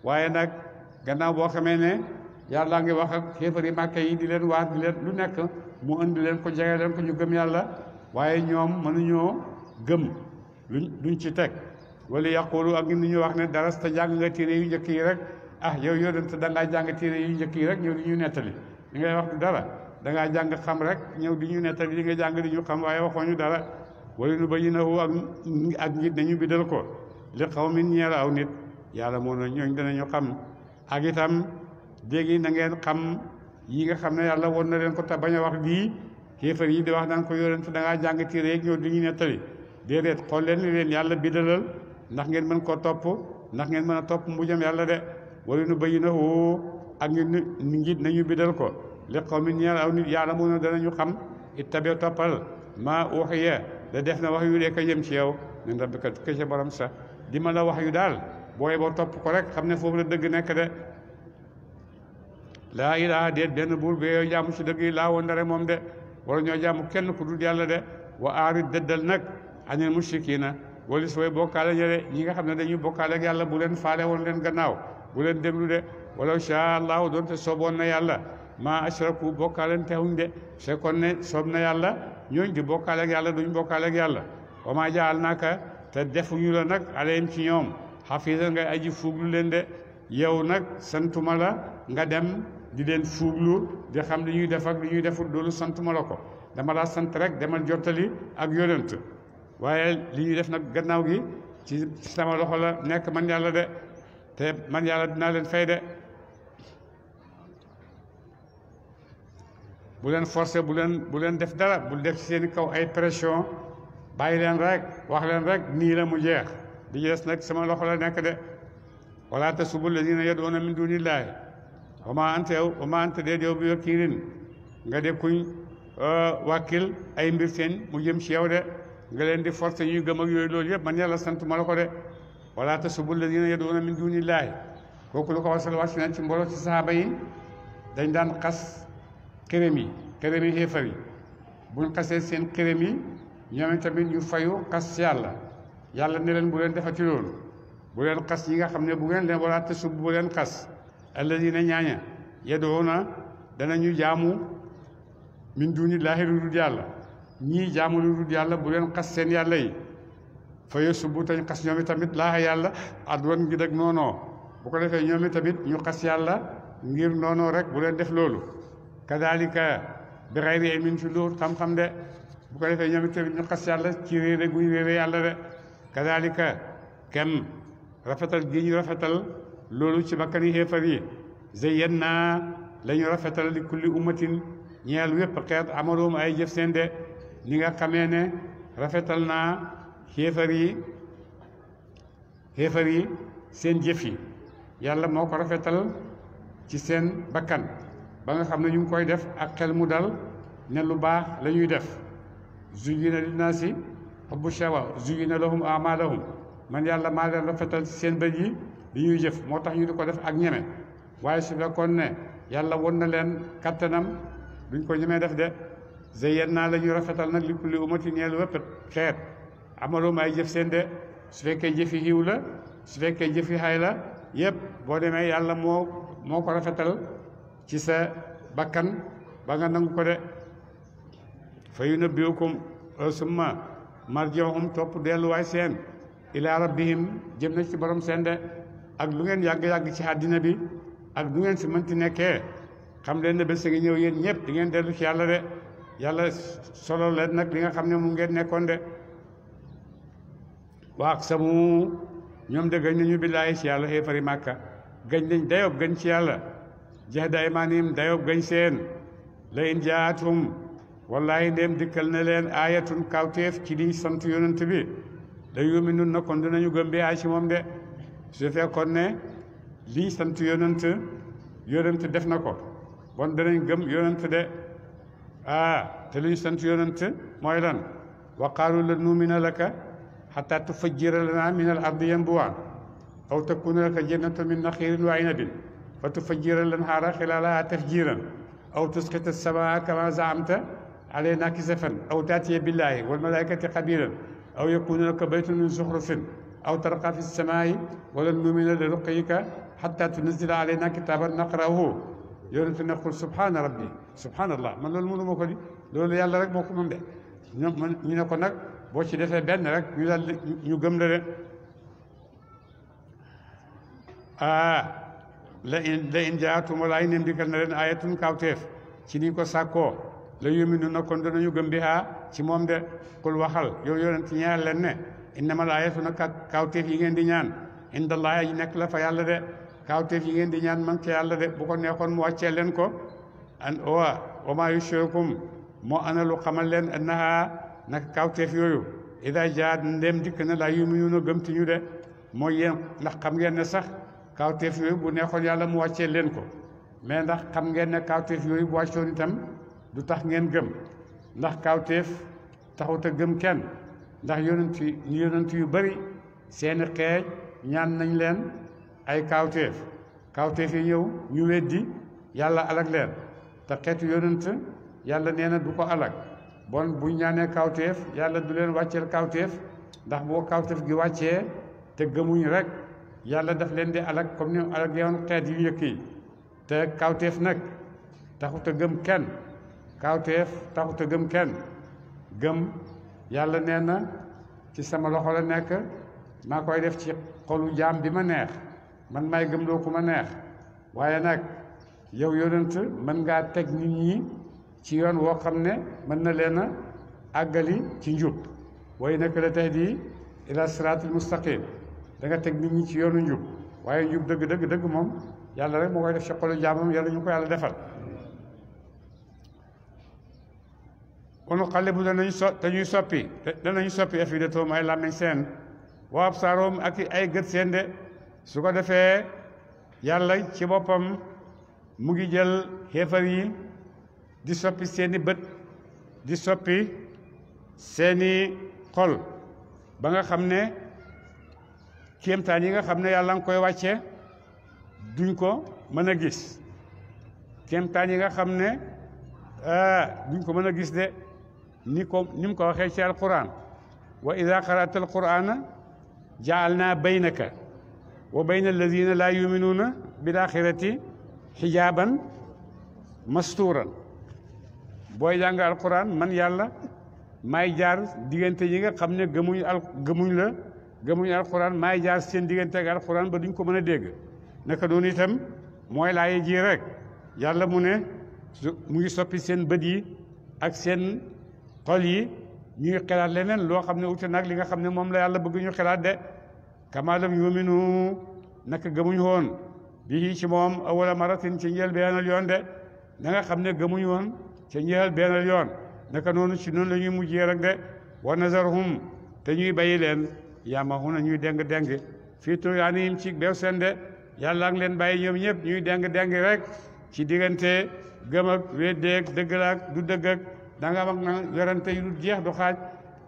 waaye nag gannaaw boo xamee ne yàlla ngi wax ak xéefari Màkka yi di leen waat di leen lu nekk mu indi leen ko jege leen ko ñu gëm yàlla waaye ñoom mënuñoo gëm luñ ci teg wala yaqulu ak ni ñu wax ne daras te jàng nga téere yu njëkk yi rek yow yonent da ngaa jàng téere yu njëkk yi rek ñëw di ñu nettali li ngay wax du dara da ngaa jàng xam rek ñëw di ñu nettali li nga jàng di ñu xam waaye waxoo ñu dara wala nu bayyinahu ak nit nañu bidal ko li qawmin ñeel aw nit yàlla moo na ñooñ danañu xam ak itam léegi na ngeen xam yi nga xam ne yàlla won na leen ko te bañ a wax lii kéefar yi di wax naan ko yonent da ngaa jàng téere yeeg ñëw di ñu nettali déedéet xool leen ni leen yàlla bidalal ndax ngeen mën koo topp ndax ngeen mën a topp mbujam yàlla de wala nu bayyinahu ak nit nañu bidal ko li qawmin ñeel aw nit yàlla moo na danañu xam ittabi toppal maa uhiya da def na wax yu dee ka jëm ci yow min rabbika tukkee ca borom sa di ma la wax yu daal booy boo topp ko rek xam ne foofu la dëgg nekk de laa ilaaha déet benn buur be yow jaamu ci dëgg yi laa woon dara moom de wala ñoo jaamu kenn ku dul yàlla de wa aarid dëddal nag anil mushrikiina wala su way bokkaale ñële ñi nga xam ne dañuy bokkaale ak yàlla bu leen faale woon leen gannaaw bu leen déglu de walaw shaa allahu doonte sooboon na yàlla maa ashraku bokkaalen teewuñ de fekkoon ne soob na yàlla ñooñ di bokkaale ak yàlla duñ bokkaale ak yàlla wa maa jaalnaaka te defuñu la nag alayhim ci ñoom xafiisa ngay aji fuuglu leen de yow nag santuma la nga dem di leen fuuglu di xam li ñuy def ak li ñuy deful loolu santuma la ko dama laa sant rek demal jottali ak yonent waaye li ñuy def nag gannaaw gi ci sama loxo la nekk man yàlla de te man yàlla dinaa leen fay de bu leen forcé bu leen def dara bu def ci seen kaw ay pression bàyyi leen rek wax leen rek nii la mu jeex di jees nag sama loxo la nekk de wala tasubbu lladiina yad'uuna min duunillaahi wa maa anta déet yow bi wakiilin nga de kuñ wàkkil ay mbir seen mu jëm ci yow de nga leen di forcé ñuy gëm ak yooyu loolu yëpp man yàlla sant ma la ko de wala tasubbu lladiina yad'uuna min duunillaahi kooku lu ko wasal wàcc na ci mbooloo ci sahaaba yi dañ daan xas këram yi xéefar yi buñ xasee seen këram yi ñoom tamit ñu fayu xas yàlla ne leen bu leen defati loolu bu leen xas ñi nga xam ne bu ngeen leen wala tasubbu bu leen xas alladina ñaaña yad'uuna danañu jaamu min duunillaahi lu dul yàlla ñii jaamu lu dul yàlla bu leen xas seen yàlla yi fa yasubbu tañ xas ñoom tamit laaha yàlla adwan ngir ak noonoo bu ko defee ñoom tamit ñu xas yàlla ngir noonoo rek bu leen def loolu kadalika bi xayri ilmin ci lu xam-xam de bu ko defee ñoom tamit ñu xas yàlla ci réere guñ réere yàlla de kadalika kem rafetal gi ñu rafetal loolu ci bakkani xéefar yi zayyannaa la ñu rafetal li kulli ummatin ñeel wépp xeet amaloom ay jëf seen de ni nga xamee ne rafetal naa xéefar yi seen jëf yi yàlla moo ko rafetal ci seen bakkan ba nga xam ne ñu ngi koy def ak xel mu dal ne lu baax la ñuy def zuyyina linnaasi hubbu shawa zuyyina lahum a'maalahum man yàlla maa leen rafetal ci seen bët yi li ñuy jëf moo tax ñu di ko def ak ñeme waaye su fekkoon ne yàlla won na leen kattanam duñ ko ñemee def de zayyannaa la ñuy rafetal nag li kulli ummatin ñeel wépp xeet amaloom ay jëf seen de su fekkee jëfi xiiw la su fekkee jëfi xay la yépp boo demee yàlla moo ko rafetal ci sa bakkan ba nga nangu ko de fa yunabbi'ukum summa marji'uhum topp delluwaay seen ilaa rabbihim jëm na ci borom seen de ak lu ngeen yàgg-yàgg ci àddina bi ak lu ngeen fi mënti nekkee xam leen ne bés ngi ñëw yéen ñëpp di ngeen dellu ci yàlla de yàlla solo leen nag li nga xam ne mu ngeen nekkoon de wa aqsamu ñoom de gañ nañu billaahi ci yàlla xéefari màkka gañ nañ dayob gañ ci yàlla jahda aymaanihim dayob gañ seen la in jaatum wallaahi ndéem dikkal na leen aayatun kawteef ci liñ sant yonent bi la yu'minun na kon dinañu gëm bi ay ci moom de su fekkoon ne liñ sant yonent def na ko bon danañ gëm yonent de te liñ sant yonent mooy lan wa qaalu lan nu'mina laka hattaa tufajjira lanaa min al ardi yanbu'an aw takuna laka jannatun min naxiilin wa inabin fa tufajjira l-anhaara xilaalahaa tafjiiran aw tusqita as-samaa'a kamaa za'amta alaynaa kisafan aw ta'tiya billaahi wal malaa'ikati qabiilan aw yakuna laka baytun min zuxrufin aw tarqa fi samaa'i wala numina li ruqyika hatta tunzila alayna kitaban naqra'uhu yonente ne qul subhana rabbi subhanallah man loolu mënu ma ko di loolu yàlla rek moo ko mën de ñu ne ko nag boo ci defee benn rek ñu daal ñu gëm la de la in jaatum wala in dikkal na leen ayatun kawteef ci niñ ko sàkkoo la yu'minuna kon danañu gëm bihaa ci moom de qul waxal yow yonent ñaar leen ne innamal ayatu nag kawteef yi ngeen di ñaan indallahi yi nekk la fa yàlla de kawteef yi ngeen di ñaan man ca yàlla de bu ko neexoon mu wàccee leen ko wa maa yushrikum moo ana lu xamal leen annaha nag kawteef yooyu ida jaat ndem dikk na laa yu'minuna gëmtuñu de mooy yéen ndax xam ngeen ne sax kawteef yooyu bu neexoon yàlla mu wàccee leen ko mais ndax xam ngeen ne kawteef yooyu bu wàccoon itam du tax ngeen gëm ndax kawteef taxut a gëm kenn ndax yonent yu bari seeni xeej ñaan nañ leen ay kawteef yi ñëw ñu weddi yàlla alag leen te xeetu yonent yàlla nee na du ko alag bon bu ñaanee kawteef yàlla du leen wàcceel kawteef ndax boo kawteef gi wàccee te gëmuñ rek yàlla daf leen di alag comme ni alag yoon xeet yu njëkk yi te kawteef nag taxut a gëm kenn kawteef taxut a gëm kenn gëm yàlla nee na ci sama loxo la nekk maa koy def ci xolu jaam bi ma neex man may gëm loo ku ma neex waaye nag yow yonent mën ngaa teg nit ñi ci yoon woo xam ne mën na leen a àggali ci njub way naka la tahdi ila siraatul mustaqim da nga teg nit ñi ci yoonu njub waaye njub dëgg moom yàlla rek moo koy def ci xolu jaamam yàlla ñu ko yàlla defal konu xale bu danañu soppi afidatoom ay làmmiñ seen wa absaaroom ak ay gët seen de su ko defee yàlla ci boppam mu ngi jël xéefar yi di soppi seeni bët di soppi seeni xol ba nga xam ne kéemtaan yi nga xam ne yàlla nga koy wàcce duñ ko mën a gis kéemtaan yi nga xam ne duñ ko mën a gis de ni mu ko waxee ci alquran wa ida qara'ta alqurana ja'alna baynaka wa bayna alladina la yuminuuna bil axirati xijaaban mastuuran booy jàng alquran man yàlla maay jaar diggante yi nga xam ne gëmuñ alquran maay jaar seen diggante ak alquran ba duñ ko mën a dégg naka doonu itam mooy laaye ji rek yàlla mu ne mu ngi soppi seen bët yi ak seen xol yi ñuy xelaat leneen loo xam ne ute nag li nga xam ne moom la yàlla bëgg ñu xelaat de kamaalam yuminu naka gëmuñ woon bii ci moom awala maratin ci njël beenal yoon de na nga xam ne gëmuñ woon ci njël beenal yoon naka noonu ci noonu la ñuy mujjee rek de wa nazarhum te ñuy bàyyi leen yamahuna ñuy deng fii tuyaanihim ci beew seen de yàlla ngi leen bàyyi ñoom ñëpp ñuy deng rek ci diggante gëm ak weddeeg dëgg la ak du dëgg ak da nga mag na werante yu du jeex du xaaj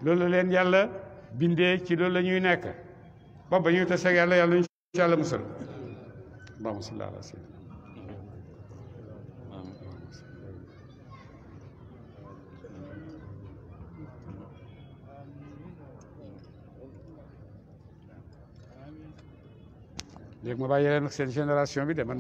loolu la leen yàlla bindee ci loolu la ñuy nekk ba ñuy taseeg yàlla ñu ci yàlla musal allahumma salli ala sayyidina léegi ma bàyyi leen seen génération bi de man